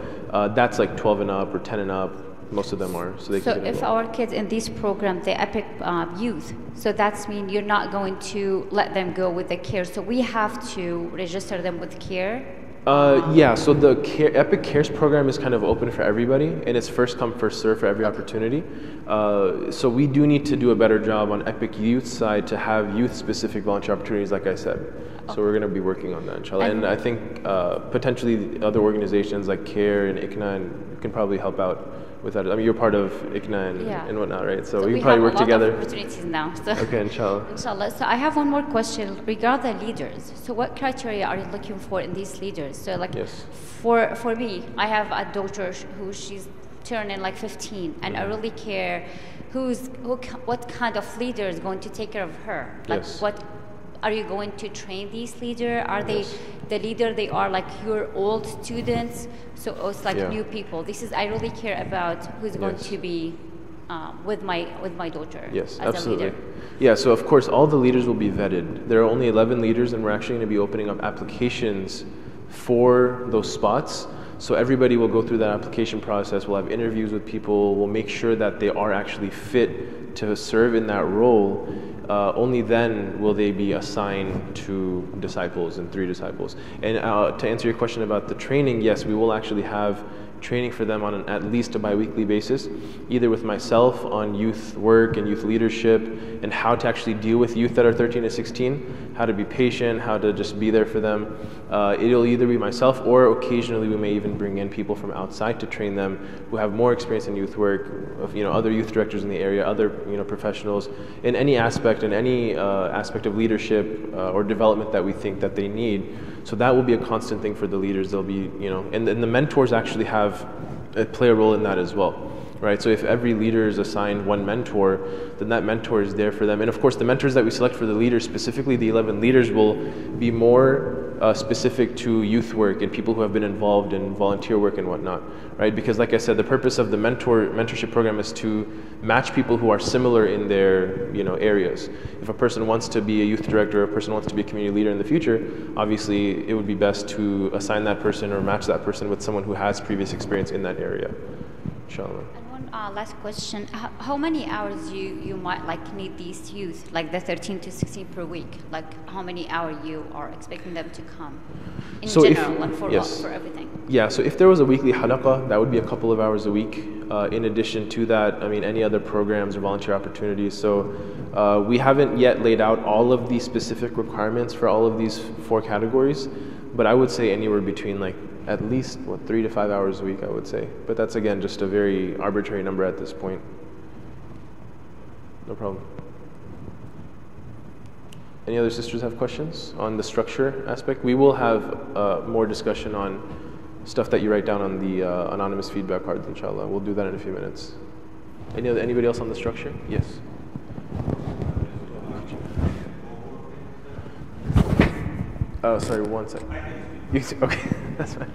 that's like 12 and up or 10 and up. Most of them are. So, if our kids in this program, the Epic Youth, so that's mean you're not going to let them go with the care. So we have to register them with care. Yeah, so the Epic Cares program is kind of open for everybody, and it's first come, first serve for every opportunity. So we do need to do a better job on Epic Youth side to have youth-specific volunteer opportunities, like I said. So we're going to be working on that, inshallah. And I think potentially other organizations like CARE and ICNA can probably help out with that. I mean, you're part of ICNA and whatnot, right? So we can probably work together. Of opportunities now. So. Okay, inshallah. Inshallah. So I have one more question regarding the leaders. So what criteria are you looking for in these leaders? So like for me, I have a daughter who she's turning like 15, and I really care what kind of leader is going to take care of her. Like what are you going to train these leaders? Are they the leader? They are like your old students, so it's like new people. This is I really care about who's going to be with my daughter. Yes, as absolutely. A leader. Yeah, so of course all the leaders will be vetted. There are only 11 leaders, and we're actually going to be opening up applications for those spots. So everybody will go through that application process. We'll have interviews with people. We'll make sure that they are actually fit to serve in that role. Only then will they be assigned to disciples and 3 disciples. And to answer your question about the training, yes, we will actually have training for them on at least a bi-weekly basis, either with myself on youth work and youth leadership and how to actually deal with youth that are 13 to 16, how to be patient, how to just be there for them. It'll either be myself, or occasionally we may even bring in people from outside to train them who have more experience in youth work, other youth directors in the area, other professionals in any aspect of leadership or development that we think that they need. So that will be a constant thing for the leaders. They'll be, and the mentors actually play a role in that as well, right? So if every leader is assigned one mentor, then that mentor is there for them. And of course, the mentors that we select for the leaders, specifically the 11 leaders, will be more specific to youth work and people who have been involved in volunteer work and whatnot, right? Because like I said, the purpose of the mentorship program is to match people who are similar in their areas. If a person wants to be a youth director, or a person wants to be a community leader in the future, obviously it would be best to assign that person or match that person with someone who has previous experience in that area, inshallah. And one last question: how many hours you might need these youth, like the 13 to 16 per week? Like how many hours you are expecting them to come in general, for everything? Yeah. So if there was a weekly halaqah, that would be a couple of hours a week. In addition to that, any other programs or volunteer opportunities. So we haven't yet laid out all of the specific requirements for all of these 4 categories. but I would say anywhere between like at least 3 to 5 hours a week, I would say. But that's again just a very arbitrary number at this point. No problem. Any other sisters have questions on the structure aspect? We will have more discussion on stuff that you write down on the anonymous feedback cards, inshallah. We'll do that in a few minutes. Anybody else on the structure? Yes. Oh, sorry, one second. Okay, that's fine.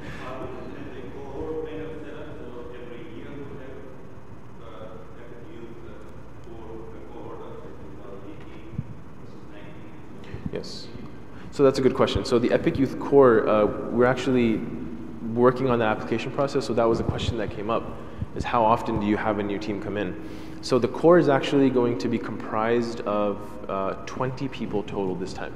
Yes. So that's a good question. So the Epic Youth Core, we're actually working on the application process. So that was a question that came up, is how often do you have a new team come in? So the core is actually going to be comprised of 20 people total this time.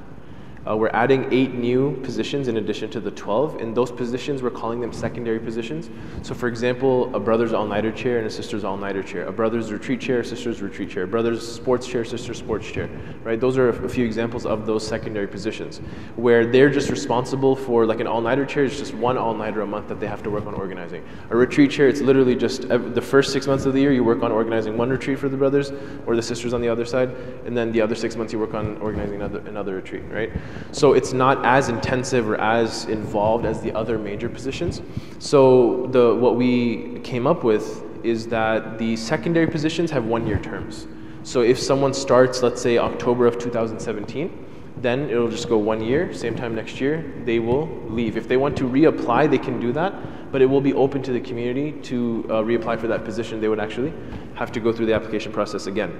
We're adding 8 new positions in addition to the 12. In those positions, we're calling them secondary positions. So for example, a brother's all-nighter chair and a sister's all-nighter chair. A brother's retreat chair, a sister's retreat chair. A brother's sports chair, sister's sports chair. Right? Those are a few examples of those secondary positions where they're just responsible for, like an all-nighter chair is just one all-nighter a month that they have to work on organizing. A retreat chair, it's literally just the first 6 months of the year you work on organizing one retreat for the brothers or the sisters on the other side, and then the other 6 months you work on organizing another retreat, right? So it's not as intensive or as involved as the other major positions. So what we came up with is that the secondary positions have 1-year terms. So if someone starts, let's say October of 2017, then it'll just go 1 year, same time next year, they will leave. If they want to reapply, they can do that, but it will be open to the community to reapply for that position. They would actually have to go through the application process again.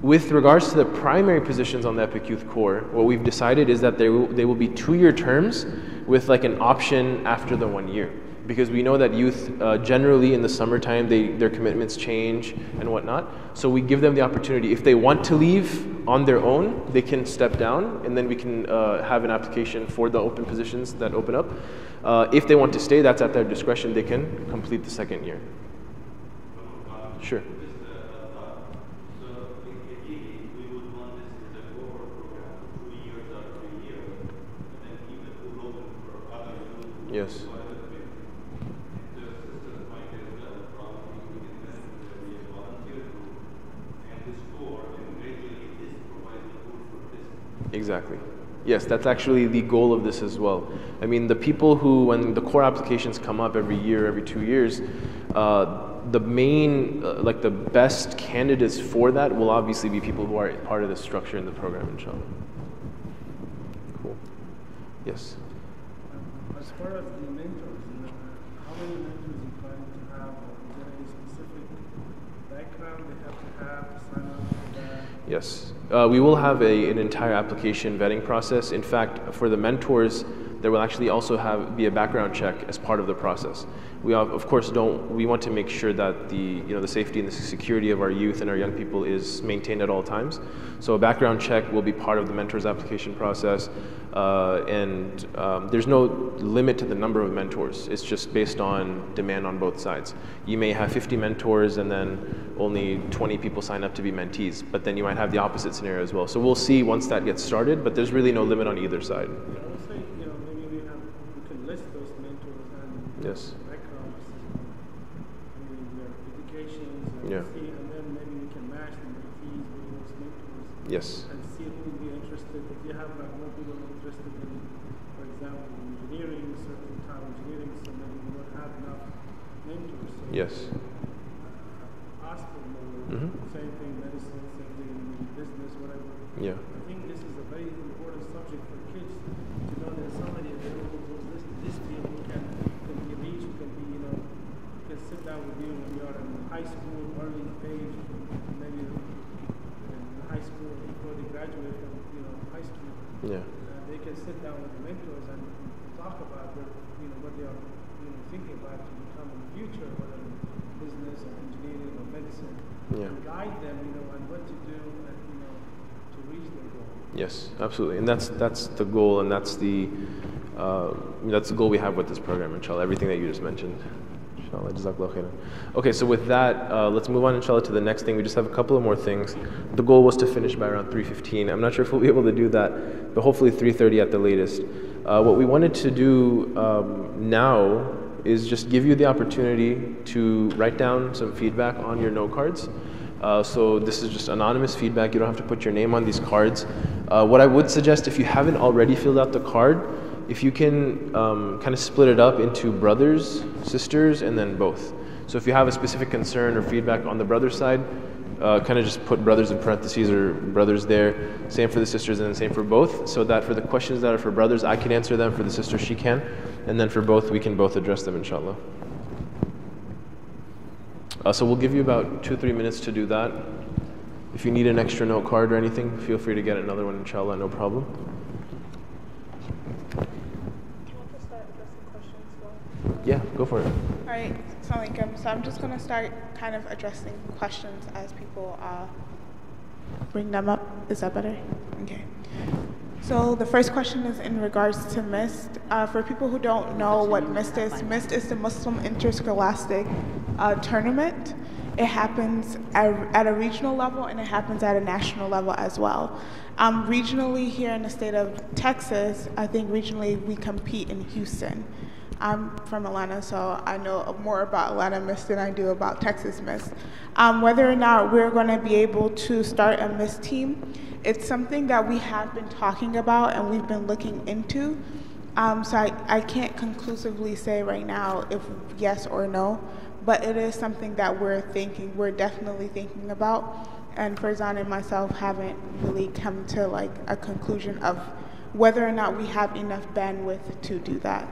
With regards to the primary positions on the Epic Youth Core, what we've decided is that they will be 2-year terms with like an option after the 1 year. Because we know that youth generally in the summertime, their commitments change and whatnot. So we give them the opportunity. If they want to leave on their own, they can step down and then we can have an application for the open positions that open up. If they want to stay, that's at their discretion. They can complete the 2nd year. Sure. Yes. Exactly. Yes, that's actually the goal of this as well. I mean, the people who, when the core applications come up every year, every 2 years, the main, like the best candidates for that will obviously be people who are part of the structure in the program, inshallah. Cool. Yes. As far as the mentors, how many mentors you plan to have? Is there any specific background they have to have to sign up for that? Yes. We will have an entire application vetting process. In fact, for the mentors, there will actually also be a background check as part of the process. We of course we want to make sure that the safety and the security of our youth and our young people is maintained at all times. So a background check will be part of the mentors application process, and there's no limit to the number of mentors. It's just based on demand on both sides. You may have 50 mentors and then only 20 people sign up to be mentees, but then you might have the opposite scenario as well. So we'll see once that gets started, but there's really no limit on either side. Yes. Backgrounds, their educations, yeah. And then maybe we can match the mentees with those mentors. Yes. And see who would be interested. If you have like more people interested in, for example, engineering, certain type of engineering, so maybe we don't have enough mentors. So yes. Ask for more. Same thing, medicine, same thing, business, whatever. Yeah. I think this is a very important subject for kids to know there's somebody available for this field who can be reached, who can be, can sit down with you when you are in high school, early age, maybe in high school before they graduate from high school. Yeah. They can sit down with the mentors and talk about their, what they are thinking about to become in the future, whether in business or engineering or medicine. Yeah. And guide them, on what to do and to reach their goal. Yes, absolutely, and that's the goal, and that's the goal we have with this program, inshallah. Everything that you just mentioned, inshallah. Jazakallah khairan. Okay, so with that, let's move on, inshallah, to the next thing. We just have a couple of more things. The goal was to finish by around 3:15. I'm not sure if we'll be able to do that, but hopefully 3:30 at the latest. What we wanted to do now is just give you the opportunity to write down some feedback on your note cards. So this is just anonymous feedback. You don't have to put your name on these cards. What I would suggest, if you haven't already filled out the card, if you can kind of split it up into brothers, sisters, and then both. So if you have a specific concern or feedback on the brother side, kind of just put brothers in parentheses or brothers there. Same for the sisters and then same for both, so that for the questions that are for brothers, I can answer them, for the sisters, she can. And then for both, we can both address them, inshallah. So we'll give you about 2-3 minutes to do that. If you need an extra note card or anything, feel free to get another one, inshallah, no problem. Yeah, go for it. All right, Assalamu alaikum. So I'm just going to start kind of addressing questions as people bring them up. Is that better? Okay. So the first question is in regards to MIST. For people who don't know what MIST is the Muslim Interscholastic Tournament. It happens at a regional level and it happens at a national level as well. Regionally here in the state of Texas, I think regionally we compete in Houston. I'm from Atlanta, so I know more about Atlanta MIST than I do about Texas MIST. Whether or not we're going to be able to start a MIST team, it's something that we have been talking about and we've been looking into. So I can't conclusively say right now if yes or no, but it is something that we're definitely thinking about. And Farzan and myself haven't really come to like a conclusion of whether or not we have enough bandwidth to do that.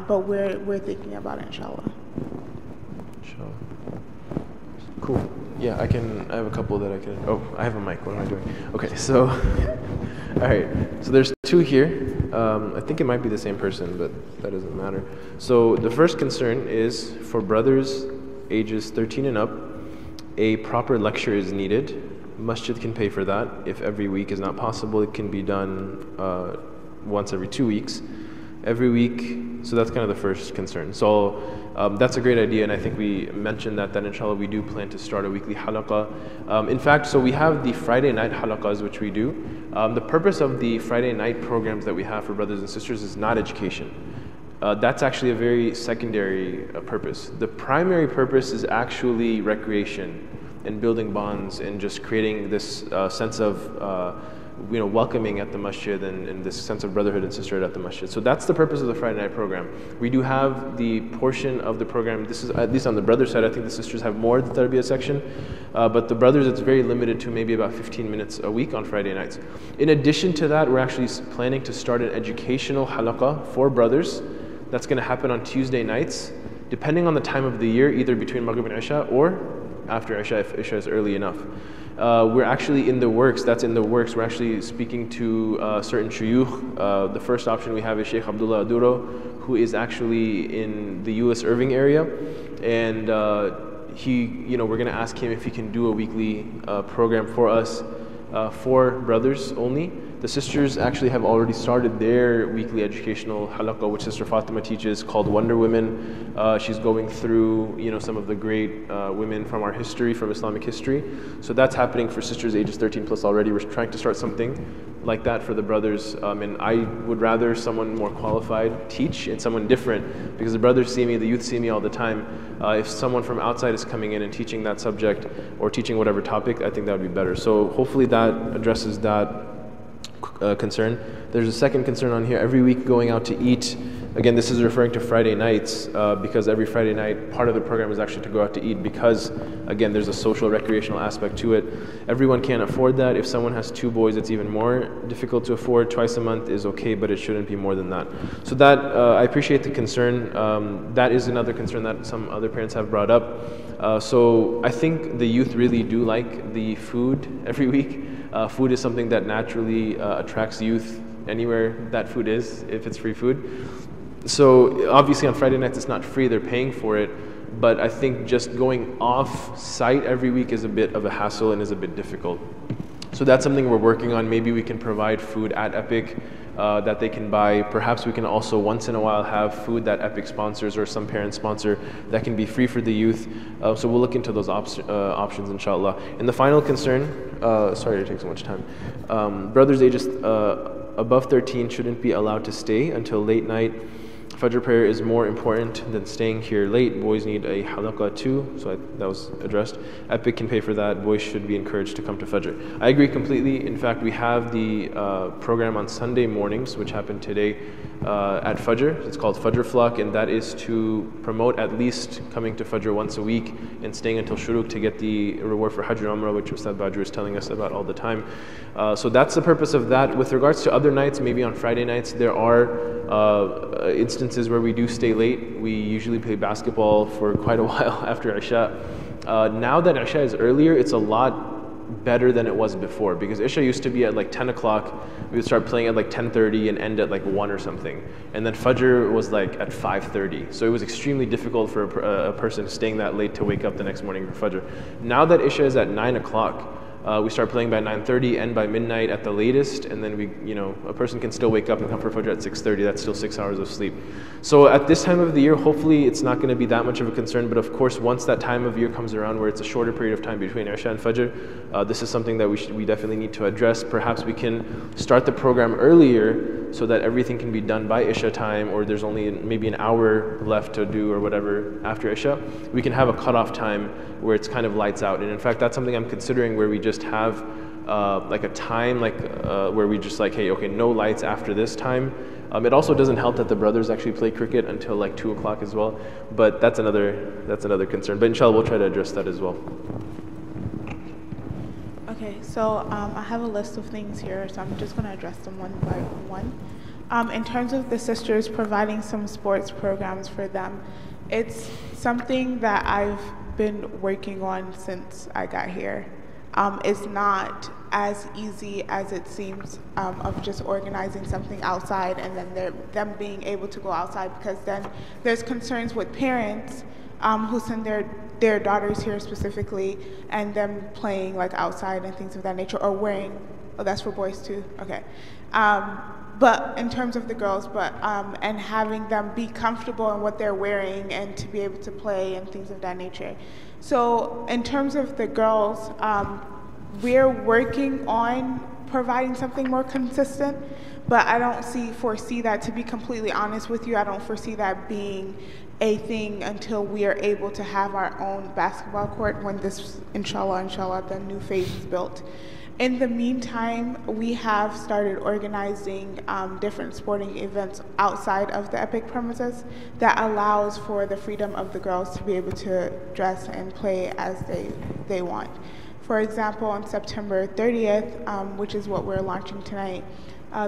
But we're thinking about it, inshallah. Inshallah. Cool. Yeah, I have a couple that I can. Oh, I have a mic. What am I doing? Okay, so, all right. So there's two here. I think it might be the same person, but that doesn't matter. So the first concern is for brothers ages 13 and up, a proper lecture is needed. Masjid can pay for that. If every week is not possible, it can be done once every 2 weeks. Every week, so that's kind of the first concern. So that's a great idea, and I think we mentioned that inshallah we do plan to start a weekly halaqah. In fact, so we have the Friday night halaqahs, which we do. The purpose of the Friday night programs that we have for brothers and sisters is not education. That's actually a very secondary purpose. The primary purpose is actually recreation and building bonds and just creating this sense of welcoming at the masjid and this sense of brotherhood and sisterhood at the masjid. So that's the purpose of the Friday night program. We do have the portion of the program, this is at least on the brother side, I think the sisters have more of the tarbiyah section, but the brothers it's very limited to maybe about 15 minutes a week on Friday nights. In addition to that, we're actually planning to start an educational halaqah for brothers. That's going to happen on Tuesday nights, depending on the time of the year, either between Maghrib and Isha or after Isha, if Isha is early enough. We're actually in the works, we're actually speaking to certain shuyukh. The first option we have is Sheikh Abdullah Aduro, who is actually in the US Irving area, and we're going to ask him if he can do a weekly program for us, for brothers only. The sisters actually have already started their weekly educational halaqah, which Sister Fatima teaches, called Wonder Women. She's going through, some of the great women from our history, from Islamic history. So that's happening for sisters ages 13 plus already. We're trying to start something like that for the brothers. And I would rather someone more qualified teach and someone different, because the brothers see me, the youth see me all the time. If someone from outside is coming in and teaching that subject or teaching whatever topic, I think that would be better. So hopefully that addresses that concern. There's a second concern on here, every week going out to eat. Again, this is referring to Friday nights, because every Friday night, part of the program is actually to go out to eat, because, again, there's a social, recreational aspect to it. Everyone can't afford that. If someone has 2 boys, it's even more difficult to afford. Twice a month is okay, but it shouldn't be more than that. So that, I appreciate the concern. That is another concern that some other parents have brought up. So I think the youth really do like the food every week. Food is something that naturally attracts youth anywhere that food is, if it's free food. So obviously on Friday nights it's not free, they're paying for it, but I think just going off site every week is a bit of a hassle and is a bit difficult. So that's something we're working on. Maybe we can provide food at Epic that they can buy. Perhaps we can also once in a while have food that Epic sponsors or some parents sponsor that can be free for the youth. So we'll look into those options, inshallah. And the final concern, sorry to take so much time, brothers ages above 13 shouldn't be allowed to stay until late night. Fajr prayer is more important than staying here late. Boys need a halaqah too, so that was addressed. Epic can pay for that. Boys should be encouraged to come to Fajr. I agree completely. In fact, we have the program on Sunday mornings, which happened today at Fajr. It's called Fajr Flock, and that is to promote at least coming to Fajr once a week and staying until Shuruk to get the reward for Hajj and Umrah, which Ustad Badr is telling us about all the time. So that's the purpose of that. With regards to other nights, maybe on Friday nights, there are instances where we do stay late. We usually play basketball for quite a while after Isha. Now that Isha is earlier, it's a lot better than it was before, because Isha used to be at like 10 o'clock. We would start playing at like 10:30 and end at like 1 or something. And then Fajr was like at 5:30. So it was extremely difficult for a person staying that late to wake up the next morning for Fajr. Now that Isha is at 9 o'clock, we start playing by 9:30, end by midnight at the latest, and then a person can still wake up and come for Fajr at 6:30. That's still 6 hours of sleep. So at this time of the year, hopefully it's not going to be that much of a concern, but of course once that time of year comes around where it's a shorter period of time between Isha and Fajr, this is something that we definitely need to address. Perhaps we can start the program earlier so that everything can be done by Isha time, or there's only maybe an hour left to do or whatever after Isha. We can have a cutoff time where it's kind of lights out. And in fact, that's something I'm considering, where we just have like a time where we just like, hey, okay, no lights after this time. It also doesn't help that the brothers actually play cricket until like 2 o'clock as well, but that's another concern. But inshallah, we'll try to address that as well. Okay, so I have a list of things here, so I'm just going to address them one by one. In terms of the sisters providing some sports programs for them, it's something that I've been working on since I got here. It's not as easy as it seems of just organizing something outside and then them being able to go outside, because then there's concerns with parents who send their daughters here specifically, and them playing like outside and things of that nature, or wearing, that's for boys too, okay. But in terms of the girls, and having them be comfortable in what they're wearing and to be able to play and things of that nature. So in terms of the girls, we're working on providing something more consistent, but I don't foresee that, to be completely honest with you, I don't foresee that being a thing until we are able to have our own basketball court when this, inshallah, the new phase is built. In the meantime, we have started organizing different sporting events outside of the Epic premises that allows for the freedom of the girls to be able to dress and play as they want. For example, on September 30th, which is what we're launching tonight,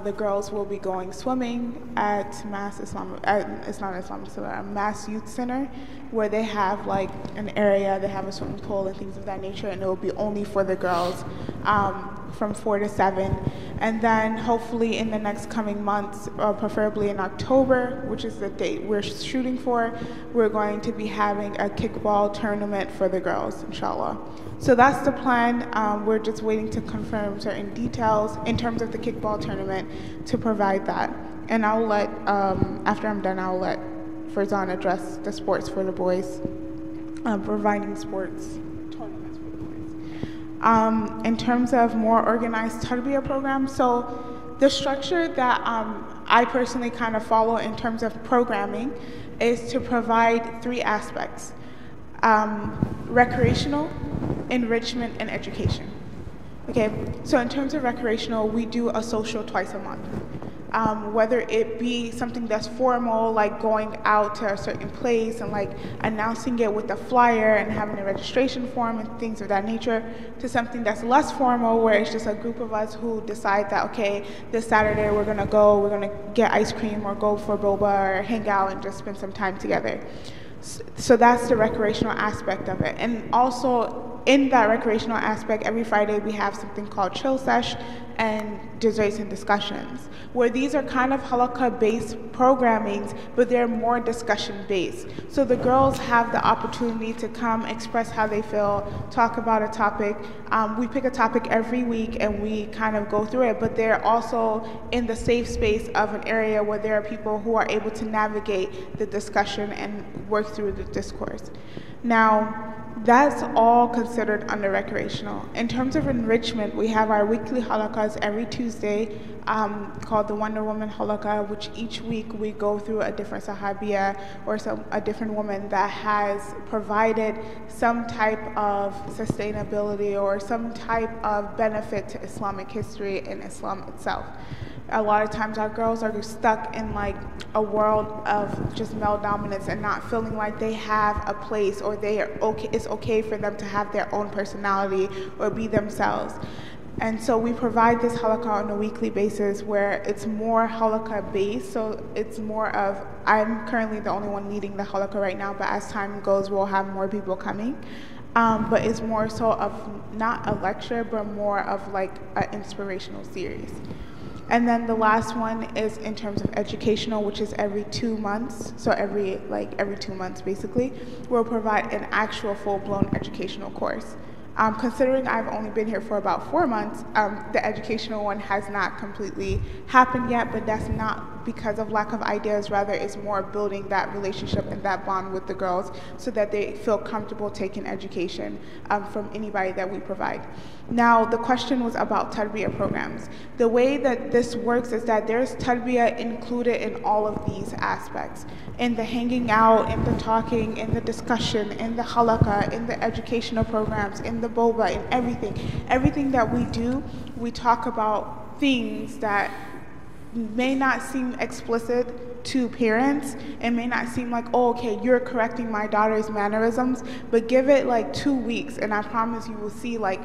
the girls will be going swimming at Mass Youth Center, where they have like an area, they have a swimming pool and things of that nature, and it will be only for the girls from 4 to 7. And then hopefully in the next coming months, preferably in October, which is the date we're shooting for, we're going to be having a kickball tournament for the girls, inshallah. So that's the plan. We're just waiting to confirm certain details in terms of the kickball tournament to provide that. And I'll let, after I'm done, I'll let Farzan address the sports for the boys, providing sports tournaments for the boys. In terms of more organized tarbiyah programs, so the structure that I personally kind of follow in terms of programming is to provide 3 aspects: recreational, enrichment, and education. Okay, so in terms of recreational, we do a social twice a month. Whether it be something that's formal, like going out to a certain place and like announcing it with a flyer and having a registration form and things of that nature, to something that's less formal, where it's just a group of us who decide that, okay, this Saturday we're gonna get ice cream or go for boba or hang out and just spend some time together. So that's the recreational aspect of it. And also in that recreational aspect, every Friday we have something called Chill Sesh and Desserts and Discussions, where these are kind of halakha-based programmings, but they're more discussion-based. So the girls have the opportunity to come express how they feel, talk about a topic. We pick a topic every week and we kind of go through it, but they're also in the safe space of an area where there are people who are able to navigate the discussion and work through the discourse. Now, That's all considered under recreational. In terms of enrichment, we have our weekly halakas every Tuesday called the Wonder Woman Halakah, which each week we go through a different sahabiya or a different woman that has provided some type of sustainability or some type of benefit to Islamic history and Islam itself. A lot of times our girls are stuck in like a world of just male dominance and not feeling like they have a place or it's okay for them to have their own personality or be themselves. And so we provide this halakah on a weekly basis where it's more halakah based. So it's more of, I'm currently the only one leading the halakah right now, but as time goes, we'll have more people coming. But it's more so of not a lecture, but more of like an inspirational series. And then the last one is in terms of educational, which is every 2 months. So every 2 months, basically, we'll provide an actual full-blown educational course. Considering I've only been here for about 4 months, the educational one has not completely happened yet, but that's not because of lack of ideas. Rather, it's more building that relationship and that bond with the girls so that they feel comfortable taking education from anybody that we provide. Now, the question was about tarbiyah programs. The way that this works is that there's tarbiyah included in all of these aspects. In the hanging out, in the talking, in the discussion, in the halakah, in the educational programs, in the boba, in everything. Everything that we do, we talk about things that may not seem explicit to parents. It may not seem like, oh, okay, you're correcting my daughter's mannerisms, but give it like 2 weeks and I promise you will see like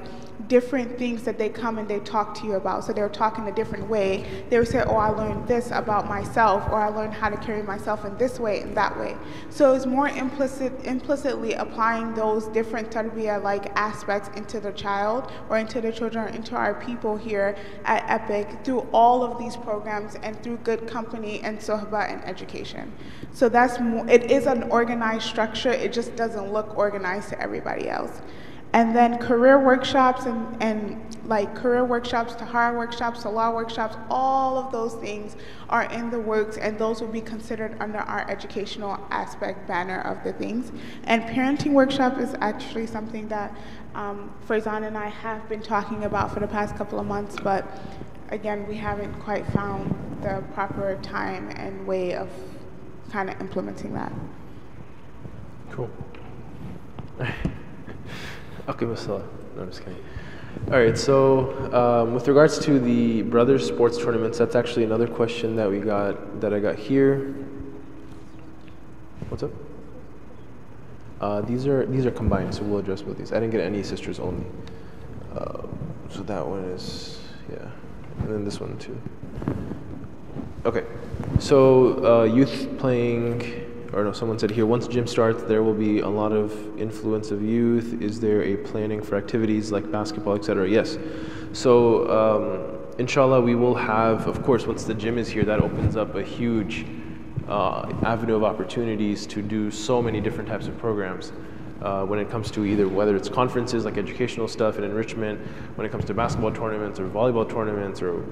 different things that they come and they talk to you about. So they're talking a different way. They would say, oh, I learned this about myself, or I learned how to carry myself in this way and that way. So it's more implicitly applying those different tarbiyah-like aspects into the child or into the children or into our people here at EPIC through all of these programs and through good company and sohbah and education. So that's more, it is an organized structure. It just doesn't look organized to everybody else. And then career workshops and like career workshops, tahara workshops, salah workshops, all of those things are in the works, and those will be considered under our educational aspect banner of the things. And parenting workshop is actually something that Farzan and I have been talking about for the past couple of months, but again, we haven't quite found the proper time and way of kind of implementing that. Cool. Okay, no, I'm just kidding. All right, so with regards to the brothers sports tournaments, that's actually another question that I got here. What's up? These are combined, so we'll address both these. I didn't get any sisters only. So that one is, yeah, and then this one too. Okay, so youth playing. Or no, someone said here, once gym starts, there will be a lot of influence of youth. Is there a planning for activities like basketball, etc.? Yes. So, inshallah, we will have, of course, once the gym is here, that opens up a huge avenue of opportunities to do so many different types of programs. When it comes to either whether it's conferences like educational stuff and enrichment, when it comes to basketball tournaments or volleyball tournaments or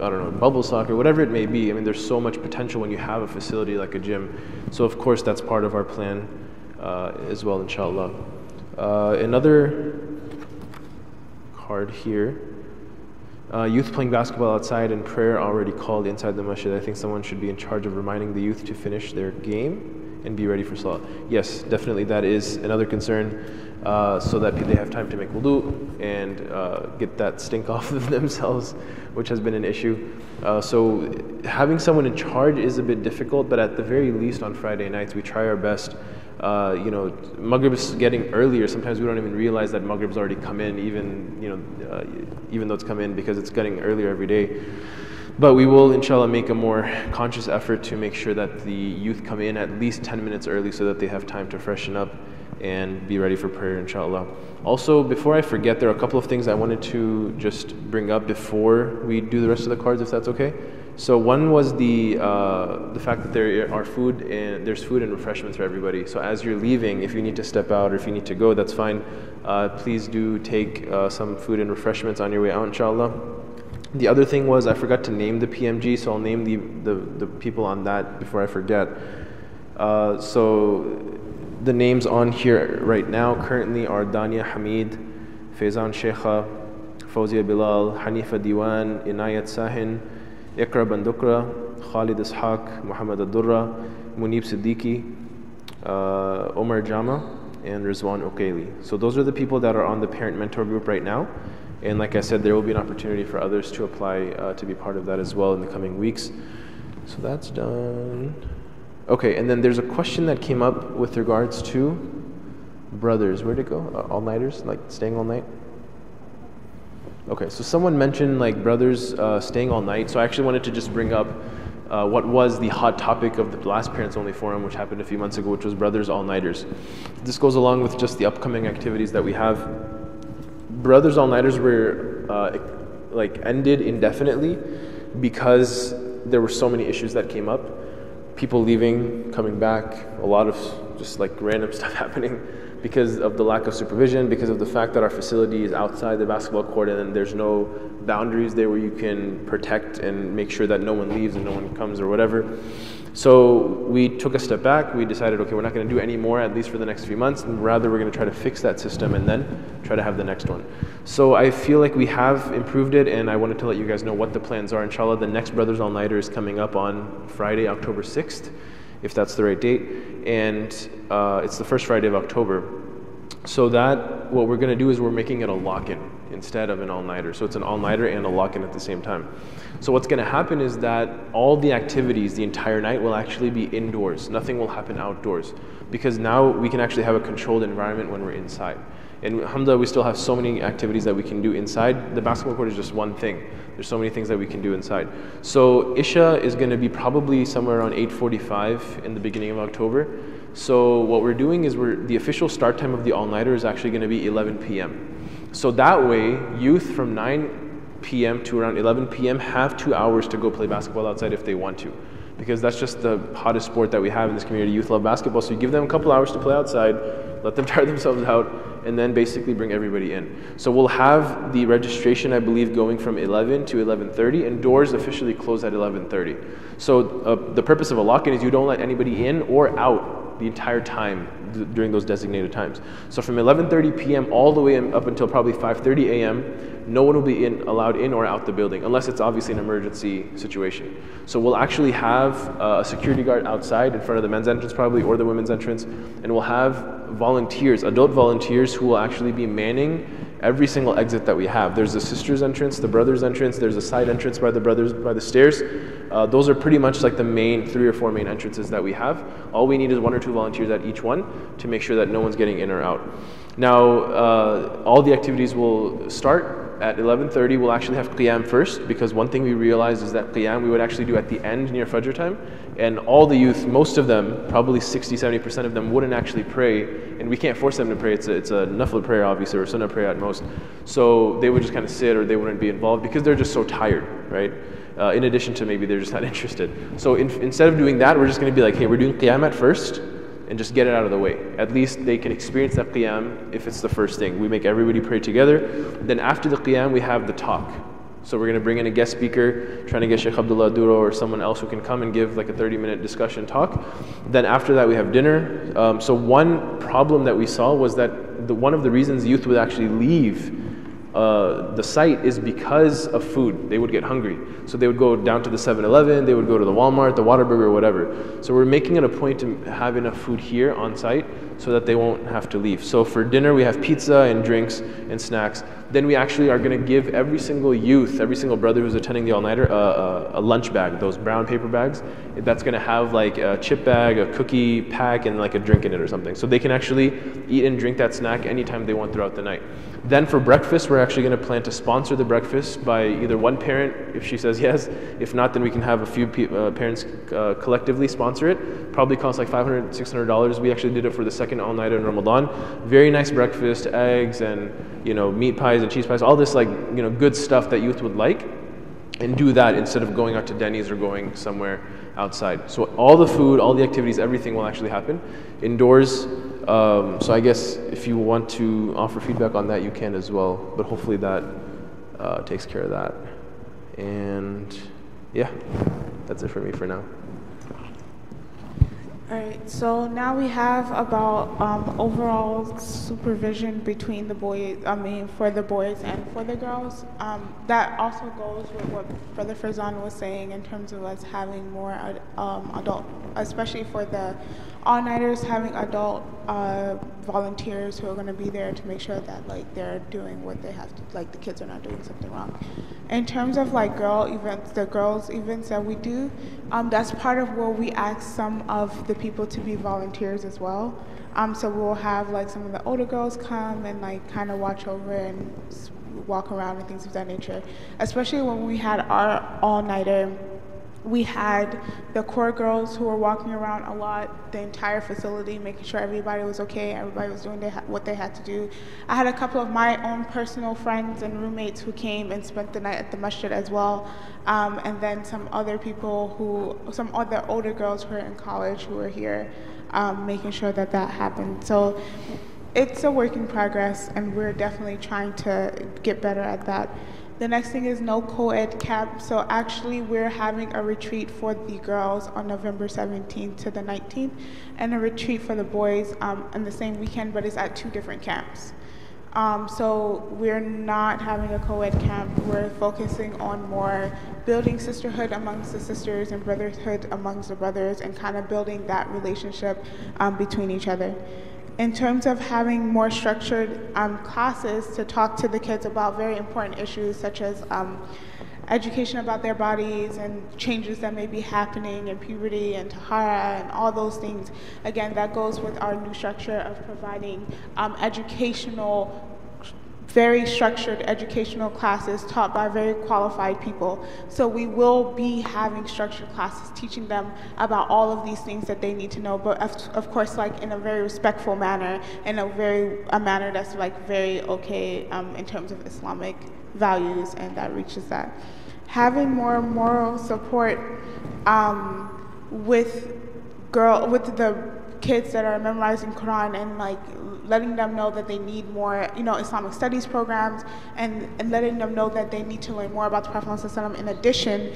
I don't know, bubble soccer, whatever it may be. I mean, there's so much potential when you have a facility like a gym. So of course that's part of our plan as well, inshallah. Another card here. Youth playing basketball outside and prayer already called inside the masjid. I think someone should be in charge of reminding the youth to finish their game and be ready for salah. Yes, definitely that is another concern, so that they have time to make wudu and get that stink off of themselves, which has been an issue. So having someone in charge is a bit difficult, but at the very least on Friday nights we try our best. Maghrib is getting earlier. Sometimes we don't even realize that Maghrib's already come in, even though it's come in, because it's getting earlier every day. But we will, inshallah, make a more conscious effort to make sure that the youth come in at least 10 minutes early so that they have time to freshen up and be ready for prayer, inshallah. Also, before I forget, there are a couple of things I wanted to just bring up before we do the rest of the cards, if that's okay. So one was the fact that there's food and refreshments for everybody. So as you're leaving, if you need to step out or if you need to go, that's fine. Please do take some food and refreshments on your way out, inshallah. The other thing was I forgot to name the PMG, so I'll name the people on that before I forget. So the names on here right now currently are Dania Hamid, Faizan Sheikha, Fawzia Bilal, Hanifa Diwan, Inayat Sahin, Iqra Bandukra, Khalid Ishaq, Muhammad Adurra, Munib Siddiqui, Omar Jama, and Rizwan Uqaili. So those are the people that are on the parent mentor group right now. And like I said, there will be an opportunity for others to apply to be part of that as well in the coming weeks. So that's done. Okay, and then there's a question that came up with regards to brothers. Where'd it go? All-nighters, like staying all night? Okay, so someone mentioned like brothers staying all night. So I actually wanted to just bring up what was the hot topic of the last Parents Only Forum, which happened a few months ago, which was brothers all-nighters. This goes along with just the upcoming activities that we have. Brothers all-nighters were like ended indefinitely because there were so many issues that came up. People leaving, coming back, a lot of just like random stuff happening because of the lack of supervision, because of the fact that our facility is outside the basketball court and then there's no boundaries there where you can protect and make sure that no one leaves and no one comes or whatever. So we took a step back. We decided, okay, we're not going to do any more, at least for the next few months, and rather we're going to try to fix that system and then try to have the next one. So I feel like we have improved it, and I wanted to let you guys know what the plans are. Inshallah, the next Brothers All Nighter is coming up on Friday, October 6th, if that's the right date, and it's the first Friday of October. So that, what we're going to do is we're making it a lock-in instead of an all-nighter. So it's an all-nighter and a lock-in at the same time. So what's going to happen is that all the activities the entire night will actually be indoors. Nothing will happen outdoors, because now we can actually have a controlled environment when we're inside. And alhamdulillah, we still have so many activities that we can do inside. The basketball court is just one thing. There's so many things that we can do inside. So Isha is going to be probably somewhere around 8:45 in the beginning of October. So what we're doing is the official start time of the all-nighter is actually going to be 11 p.m. So that way, youth from 9 p.m. to around 11 p.m. have 2 hours to go play basketball outside if they want to. Because that's just the hottest sport that we have in this community. Youth love basketball, so you give them a couple hours to play outside, let them tire themselves out, and then basically bring everybody in. So we'll have the registration, I believe, going from 11 to 11:30, and doors officially close at 11:30. So the purpose of a lock-in is you don't let anybody in or out the entire time during those designated times. So from 11:30 p.m. all the way up until probably 5:30 a.m., no one will be allowed in or out the building, unless it's obviously an emergency situation. So we'll actually have a security guard outside in front of the men's entrance probably, or the women's entrance, and we'll have volunteers, adult volunteers, who will actually be manning every single exit that we have. There's the sisters entrance, the brothers entrance, there's a side entrance by the brothers by the stairs. Those are pretty much like the main 3 or 4 main entrances that we have. All we need is 1 or 2 volunteers at each one to make sure that no one's getting in or out. Now, all the activities will start at 11:30. We'll actually have qiyam first, because one thing we realized is that qiyam we would actually do at the end near Fajr time, and all the youth, most of them, probably 60-70% of them, wouldn't actually pray, and we can't force them to pray. It's a nafil prayer, obviously, or sunnah prayer at most. So they would just kind of sit, or they wouldn't be involved because they're just so tired, right? In addition to maybe they're just not interested. So instead of doing that, we're just going to be like, hey, we're doing qiyam at first, and just get it out of the way. At least they can experience that qiyam if it's the first thing. We make everybody pray together. Then after the qiyam, we have the talk. So we're going to bring in a guest speaker, trying to get Sheikh Abdullah Duro or someone else who can come and give like a 30-minute discussion talk. Then after that, we have dinner. So one problem that we saw was that one of the reasons youth would actually leave the site is because of food. They would get hungry. So they would go down to the 7-Eleven, they would go to the Walmart, the Whataburger, or whatever. So we're making it a point to have enough food here on site so that they won't have to leave. So for dinner, we have pizza and drinks and snacks. Then we actually are going to give every single youth, every single brother who's attending the all-nighter, a lunch bag, those brown paper bags. That's going to have like a chip bag, a cookie pack, and like a drink in it or something. So they can actually eat and drink that snack anytime they want throughout the night. Then for breakfast, we're actually going to plan to sponsor the breakfast by either one parent, if she says yes. If not, then we can have a few parents collectively sponsor it. Probably costs like $500, $600. We actually did it for the second all-nighter in Ramadan. Very nice breakfast, eggs and meat pies and cheese pies, all this like good stuff that youth would like, and do that instead of going out to Denny's or going somewhere outside. So all the food, all the activities, everything will actually happen indoors. So I guess if you want to offer feedback on that, you can as well. But hopefully that takes care of that. And yeah, that's it for me for now. All right, so now we have about overall supervision between the boys, for the boys and for the girls. That also goes with what Brother Farzan was saying in terms of us having more adult, especially for the all-nighters, having adult volunteers who are going to be there to make sure that like they're doing what they have to, like the kids are not doing something wrong. In terms of like the girls events that we do, that's part of where we ask some of the people to be volunteers as well. So we'll have like some of the older girls come and like kind of watch over and walk around and things of that nature. Especially when we had our all-nighter, we had the core girls who were walking around a lot, the entire facility, making sure everybody was okay, everybody was doing what they had to do. I had a couple of my own personal friends and roommates who came and spent the night at the Masjid as well. And then some other older girls who are in college who were here, making sure that happened. So it's a work in progress, and we're definitely trying to get better at that. The next thing is no co-ed camp. So actually we're having a retreat for the girls on November 17th to the 19th, and a retreat for the boys on the same weekend, but it's at 2 different camps. So we're not having a co-ed camp. We're focusing on more building sisterhood amongst the sisters and brotherhood amongst the brothers, and kind of building that relationship between each other. In terms of having more structured classes to talk to the kids about very important issues such as education about their bodies and changes that may be happening in puberty and tahara and all those things. Again, that goes with our new structure of providing very structured educational classes taught by very qualified people. So we will be having structured classes teaching them about all of these things that they need to know, but of course like in a very respectful manner, in a manner that's like very okay in terms of Islamic values, and that reaches that. Having more moral support with the kids that are memorizing Quran, and like letting them know that they need more, Islamic studies programs, and letting them know that they need to learn more about the Prophet ﷺ in addition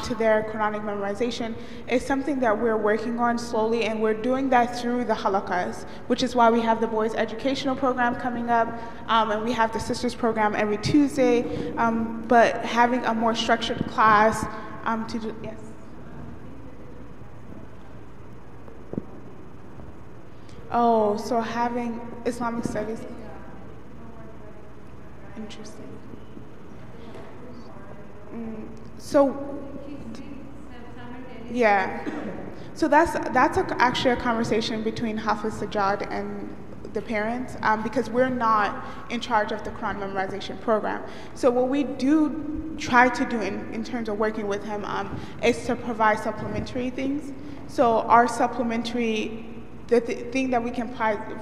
to their Quranic memorization is something that we're working on slowly, and we're doing that through the halakas, which is why we have the boys' educational program coming up, and we have the sisters program every Tuesday, but having a more structured class to do, yes. Oh, so having Islamic studies. Interesting. So, yeah. So that's actually a conversation between Hafiz Sajjad and the parents, because we're not in charge of the Quran memorization program. So what we do try to do in terms of working with him is to provide supplementary things. So our supplementary, the thing that we can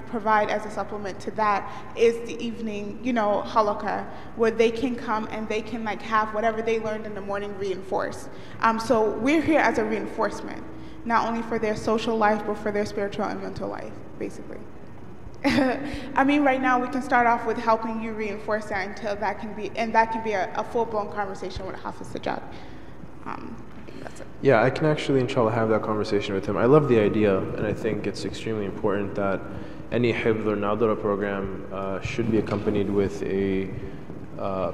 provide as a supplement to that is the evening, halaqah, where they can come and they can like have whatever they learned in the morning reinforced. So we're here as a reinforcement, not only for their social life, but for their spiritual and mental life, basically. I mean, right now we can start off with helping you reinforce that until that can be a full-blown conversation with Hafiz Sajjad. That's it. Yeah, I can actually, inshallah, have that conversation with him. I love the idea, and I think it's extremely important that any hifz or nadara program should be accompanied with a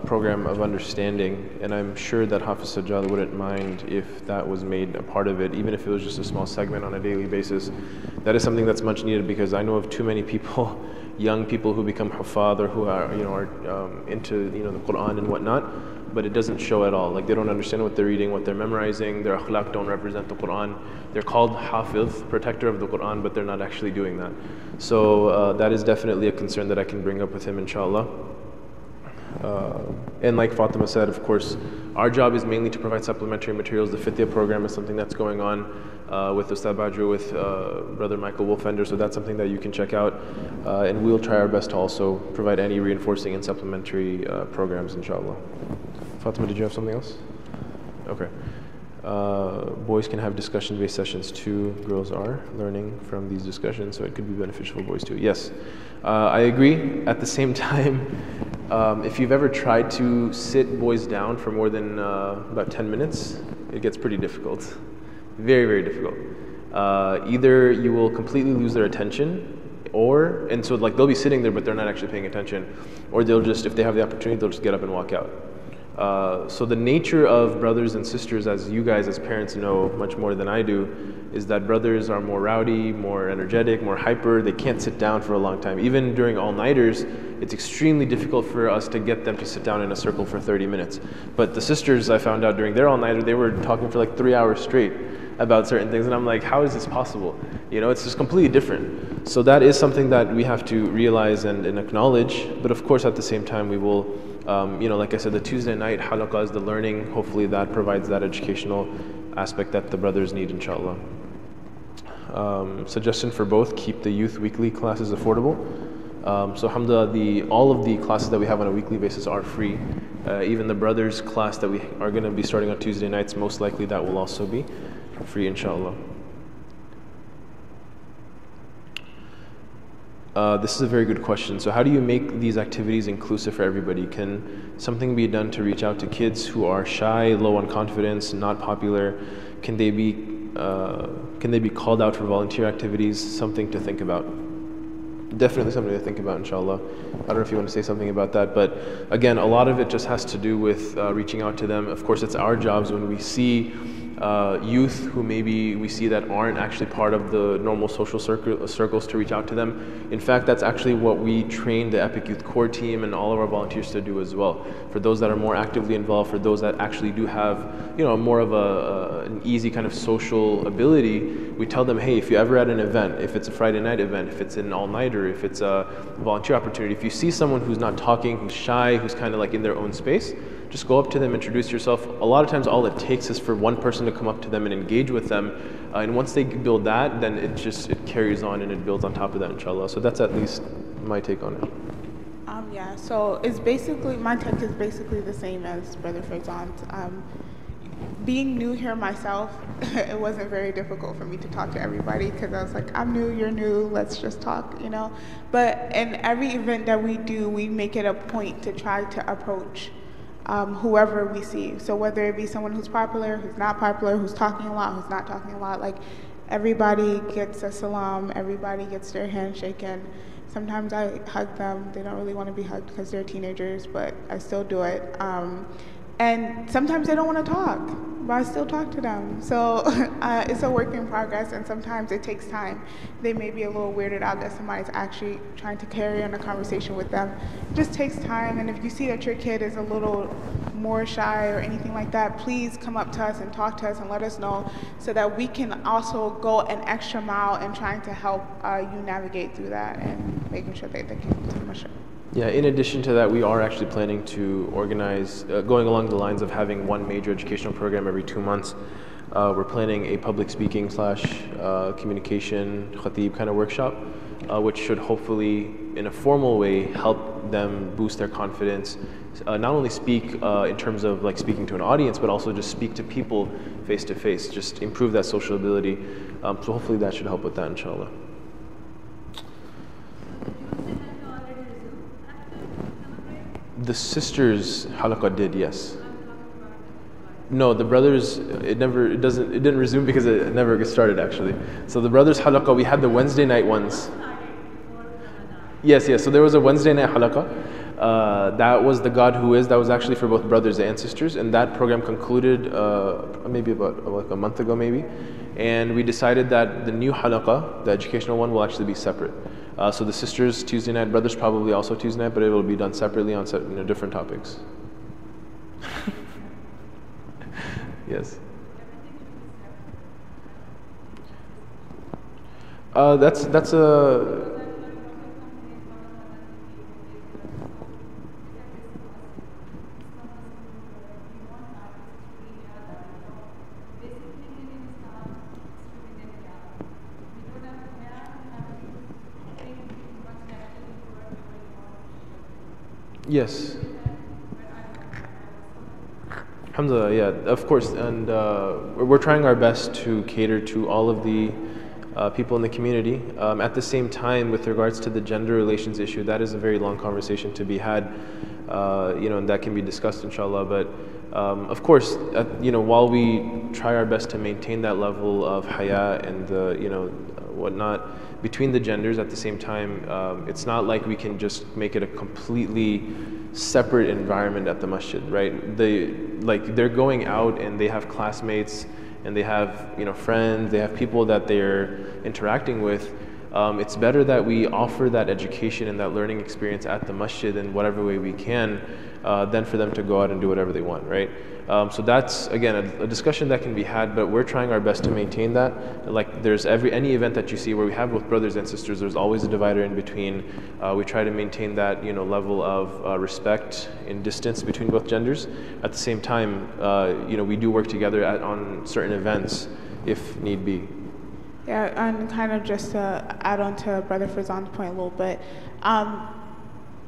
program of understanding, and I'm sure that Hafiz Sajjad wouldn't mind if that was made a part of it, even if it was just a small segment on a daily basis. That is something that's much needed, because I know of too many people, young people who become hufad or who are, into, the Quran and whatnot, but it doesn't show at all. Like, they don't understand what they're reading, what they're memorizing, their akhlaq don't represent the Quran. They're called hafiz, protector of the Quran, but they're not actually doing that. So that is definitely a concern that I can bring up with him, inshallah. And like Fatima said, of course, our job is mainly to provide supplementary materials. The Fitya program is something that's going on with Ustad Badru, with Brother Michael Wolfender, so that's something that you can check out. And we'll try our best to also provide any reinforcing and supplementary programs, inshallah. Fatima, did you have something else? Okay. Boys can have discussion-based sessions too. Girls are learning from these discussions, so it could be beneficial for boys too. Yes, I agree. At the same time, if you've ever tried to sit boys down for more than about 10 minutes, it gets pretty difficult. Very, very difficult. either you will completely lose their attention, and so like they'll be sitting there but they're not actually paying attention, or they'll just, if they have the opportunity, they'll just get up and walk out. So the nature of brothers and sisters, as you guys as parents know much more than I do, is that brothers are more rowdy, more energetic, more hyper. They can't sit down for a long time. Even during all-nighters, it's extremely difficult for us to get them to sit down in a circle for 30 minutes. But the sisters, I found out during their all-nighter, they were talking for like 3 hours straight about certain things, and I'm like, how is this possible? You know, it's just completely different. So that is something that we have to realize and acknowledge, but of course at the same time we will, you know, like I said, the Tuesday night halaqah is the learning. Hopefully that provides that educational aspect that the brothers need, inshallah. Suggestion for both: keep the youth weekly classes affordable. So alhamdulillah, all of the classes that we have on a weekly basis are free. Even the brothers class that we are going to be starting on Tuesday nights, most likely that will also be free, inshallah. This is a very good question. So how do you make these activities inclusive for everybody? Can something be done to reach out to kids who are shy, low on confidence, not popular? Can they be called out for volunteer activities? Something to think about. Definitely something to think about, inshallah. I don't know if you want to say something about that, but again, a lot of it just has to do with reaching out to them. Of course, it's our jobs when we see youth who maybe we see that aren't actually part of the normal social circles to reach out to them. In fact, that's actually what we train the Epic Youth Core team and all of our volunteers to do as well. For those that are more actively involved, for those that actually do have, you know, more of an easy kind of social ability, we tell them, hey, if you're ever at an event, if it's a Friday night event, if it's an all-nighter, if it's a volunteer opportunity, if you see someone who's not talking, who's shy, who's kind of like in their own space, just go up to them, introduce yourself. A lot of times all it takes is for one person to come up to them and engage with them. And once they build that, then it carries on and it builds on top of that, inshallah. So that's at least my take on it. Yeah, so it's basically, my take is basically the same as Brother Faizan's. Being new here myself, it wasn't very difficult for me to talk to everybody because I was like, I'm new, you're new, let's just talk, you know. But in every event that we do, we make it a point to try to approach whoever we see. So whether it be someone who's popular, who's not popular, who's talking a lot, who's not talking a lot, like everybody gets a salam, everybody gets their hand shaken. Sometimes I hug them. They don't really want to be hugged because they're teenagers, but I still do it. And sometimes they don't want to talk, but I still talk to them. So it's a work in progress, and sometimes it takes time. They may be a little weirded out that somebody's actually trying to carry on a conversation with them. It just takes time, and if you see that your kid is a little more shy or anything like that, please come up to us and talk to us and let us know so that we can also go an extra mile in trying to help you navigate through that and making sure that they can do much. Yeah, in addition to that, we are actually planning to organize, going along the lines of having one major educational program every 2 months. We're planning a public speaking / communication khatib kind of workshop, which should hopefully, in a formal way, help them boost their confidence. Not only speak in terms of like speaking to an audience, but also just speak to people face to face, just improve that social ability. So hopefully that should help with that, inshallah. The sisters halaqah did, yes. No, the brothers, it didn't resume because it never gets started actually. So the brothers halaqah, we had the Wednesday night ones. Yes, so there was a Wednesday night halaqah. That was the God Who Is. That was actually for both brothers and sisters, and that program concluded maybe about like a month ago maybe. And we decided that the new halaqah, the educational one, will actually be separate. So the sisters Tuesday night, brothers probably also Tuesday night, but it will be done separately on different topics. Yes. That's a. Yes. Alhamdulillah, yeah, of course, and we're trying our best to cater to all of the people in the community. At the same time, with regards to the gender relations issue, that is a very long conversation to be had, and that can be discussed, inshallah. But of course, while we try our best to maintain that level of haya and the, whatnot between the genders. At the same time, it's not like we can just make it a completely separate environment at the masjid, right? They're going out and they have classmates and they have, friends, they have people that they're interacting with. It's better that we offer that education and that learning experience at the masjid in whatever way we can, than for them to go out and do whatever they want, right? So that's, again, a discussion that can be had, but we're trying our best to maintain that. Like, there's any event that you see where we have both brothers and sisters, there's always a divider in between. We try to maintain that, level of respect and distance between both genders. At the same time, we do work together on certain events if need be. Yeah, and kind of just to add on to Brother Farzan's point a little bit,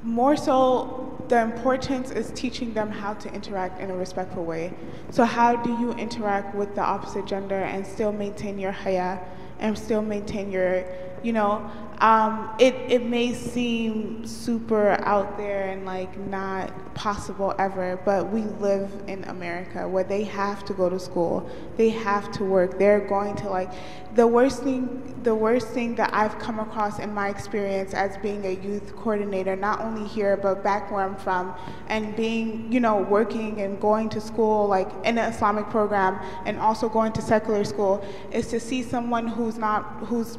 more so the importance is teaching them how to interact in a respectful way. So how do you interact with the opposite gender and still maintain your haya and still maintain your, it may seem super out there and like not possible ever, but we live in America where they have to go to school, they have to work, they're going to the worst thing that I've come across in my experience as being a youth coordinator, not only here but back where I'm from, and being, working and going to school like in an Islamic program and also going to secular school, is to see someone who's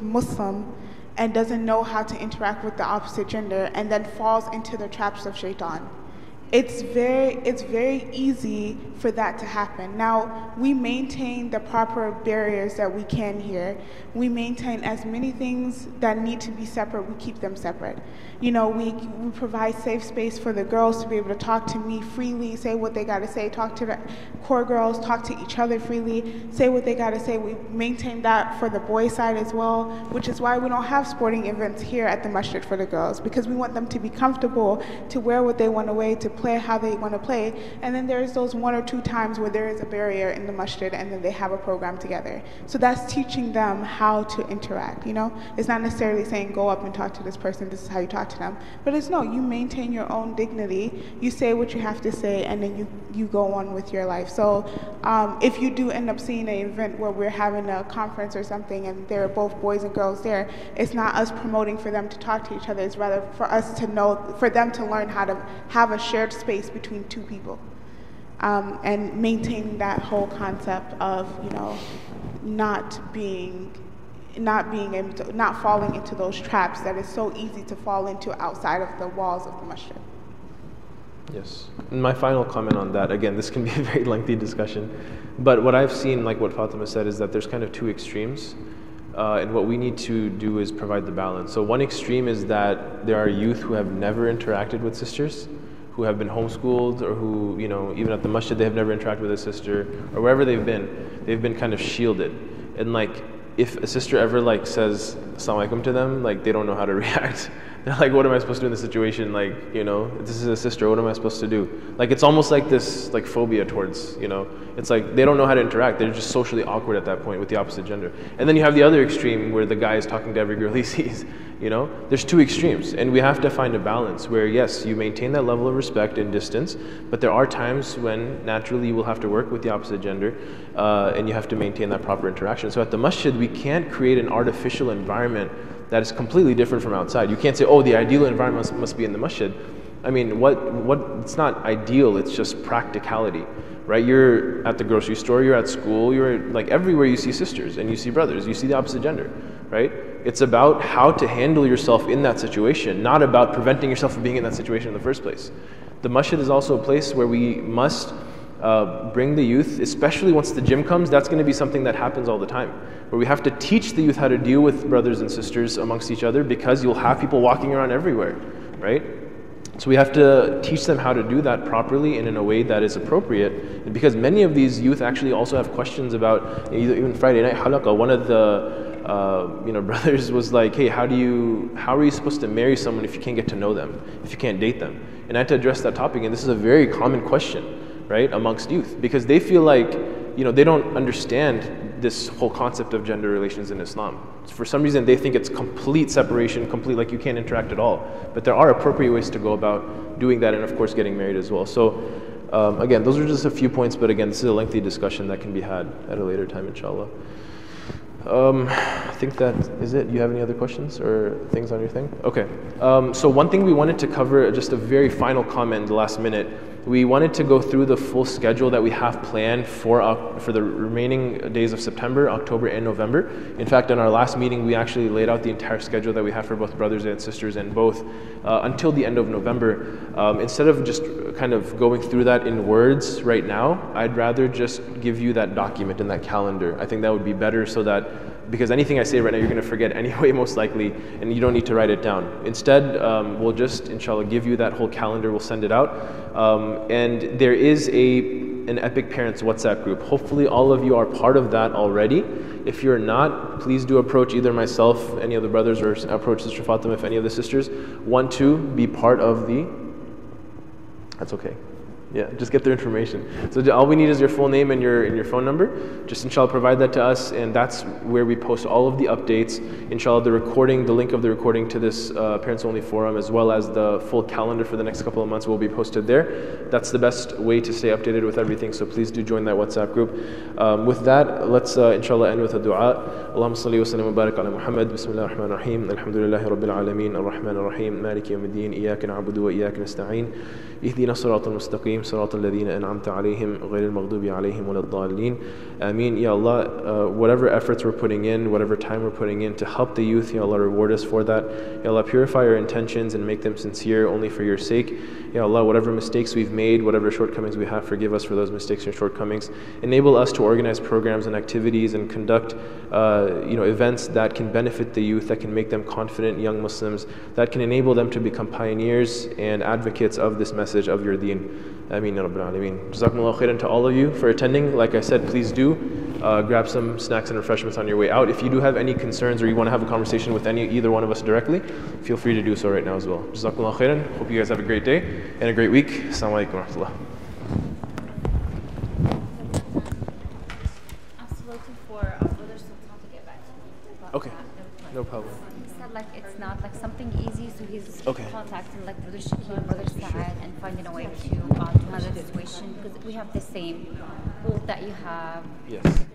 Muslim and doesn't know how to interact with the opposite gender and then falls into the traps of shaitan. It's very easy for that to happen. Now, we maintain the proper barriers that we can here. We maintain as many things that need to be separate, we keep them separate. We provide safe space for the girls to be able to talk to me freely, say what they got to say, talk to the core girls, talk to each other freely, say what they got to say. We maintain that for the boys' side as well, which is why we don't have sporting events here at the masjid for the girls, because we want them to be comfortable, to wear what they want to wear, to play how they want to play. And then there's those 1 or 2 times where there is a barrier in the masjid and then they have a program together. So that's teaching them how to interact, It's not necessarily saying go up and talk to this person, this is how you talk to them. But it's no, you maintain your own dignity, you say what you have to say, and then you go on with your life. So if you do end up seeing an event where we're having a conference or something and there are both boys and girls there, it's not us promoting for them to talk to each other, it's rather for us to know, for them to learn how to have a shared space between 2 people. And maintaining that whole concept of, not falling into those traps that is so easy to fall into outside of the walls of the masjid. Yes. And my final comment on that, again, this can be a very lengthy discussion, but what I've seen, like what Fatima said, is that there's kind of 2 extremes, and what we need to do is provide the balance. So one extreme is that there are youth who have never interacted with sisters, who have been homeschooled, or who, even at the masjid they have never interacted with a sister, or wherever they've been kind of shielded. And if a sister ever says Assalamu alaikum to them, they don't know how to react. They're like, what am I supposed to do in this situation? This is a sister, what am I supposed to do? It's almost like this phobia towards, it's like they don't know how to interact. They're just socially awkward at that point with the opposite gender. And then you have the other extreme where the guy is talking to every girl he sees. There's 2 extremes, and we have to find a balance where, yes, you maintain that level of respect and distance, but there are times when naturally you will have to work with the opposite gender, and you have to maintain that proper interaction. So at the masjid, we can't create an artificial environment that is completely different from outside. You can't say, oh, the ideal environment must be in the masjid. I mean, it's not ideal, it's just practicality, right? You're at the grocery store, you're at school, you're everywhere you see sisters and you see brothers, you see the opposite gender, right? It's about how to handle yourself in that situation, not about preventing yourself from being in that situation in the first place. The masjid is also a place where we must bring the youth, especially once the gym comes. That's going to be something that happens all the time, where we have to teach the youth how to deal with brothers and sisters amongst each other, because you'll have people walking around everywhere, right? So we have to teach them how to do that properly and in a way that is appropriate. And because many of these youth actually also have questions about, even Friday night halaqah, one of the brothers was like, hey, how are you supposed to marry someone if you can't get to know them, if you can't date them? And I had to address that topic, and this is a very common question, right, amongst youth, because they feel like, they don't understand this whole concept of gender relations in Islam. For some reason, they think it's complete separation, complete, you can't interact at all. But there are appropriate ways to go about doing that, and of course, getting married as well. So Again, those are just a few points, but again, this is a lengthy discussion that can be had at a later time, inshallah. I think that is it. You have any other questions or things on your thing? Okay. So one thing we wanted to cover, just a very final comment in the last minute. We wanted to go through the full schedule that we have planned for the remaining days of September, October, and November. In fact, in our last meeting, we actually laid out the entire schedule that we have for both brothers and sisters and both until the end of November. Instead of just kind of going through that in words right now, I'd rather just give you that document and that calendar. I think that would be better so that, because anything I say right now, you're going to forget anyway, most likely, and you don't need to write it down. Instead, we'll just, inshallah, give you that whole calendar. We'll send it out. And there is an Epic Parents WhatsApp group. Hopefully all of you are part of that already. If you're not, please do approach either myself, any of the brothers, or approach Sister Fatima if any of the sisters want to be part of the... That's okay. Yeah, just get their information. So all we need is your full name and your phone number. Just inshallah provide that to us, and that's where we post all of the updates. Inshallah, the link of the recording to this Parents Only Forum, as well as the full calendar for the next couple of months will be posted there. That's the best way to stay updated with everything, so please do join that WhatsApp group. With that, let's inshallah end with a dua. Allahumma salli wa sallim wa barik ala Muhammad. Bismillah ar-Rahman ar-Rahim. Alhamdulillahi Rabbil Alameen. Ar-Rahman ar-Rahim. Maliki yawmiddin. Iyaka na'budu wa iyaka nasta'een. اهدنا الصراط المستقيم صراط الذين أنعمت عليهم غير المغضوب عليهم ولا الضالين. Ameen. Ya Allah, whatever efforts we're putting in, whatever time we're putting in to help the youth, Ya Allah, reward us for that. Ya Allah, purify our intentions and make them sincere only for your sake. Ya Allah, whatever mistakes we've made, whatever shortcomings we have, forgive us for those mistakes and shortcomings. Enable us to organize programs and activities and conduct events that can benefit the youth, that can make them confident young Muslims, that can enable them to become pioneers and advocates of this message of your deen. Ameen ya Rabbil Alameen. Jazakumullahu khairan to all of you for attending. Like I said, please do grab some snacks and refreshments on your way out. If you do have any concerns or you want to have a conversation with either one of us directly, feel free to do so right now as well. Jazakumullahu khairan. Hope you guys have a great day and a great week. Assalamu alaikum wa rahmatullah. Okay, no problem. He said like it's not like something easy, so he's okay. Contacting like Brother Shakib, Brother Saad, and finding a way to handle the situation, because we have the same goal that you have. Yes.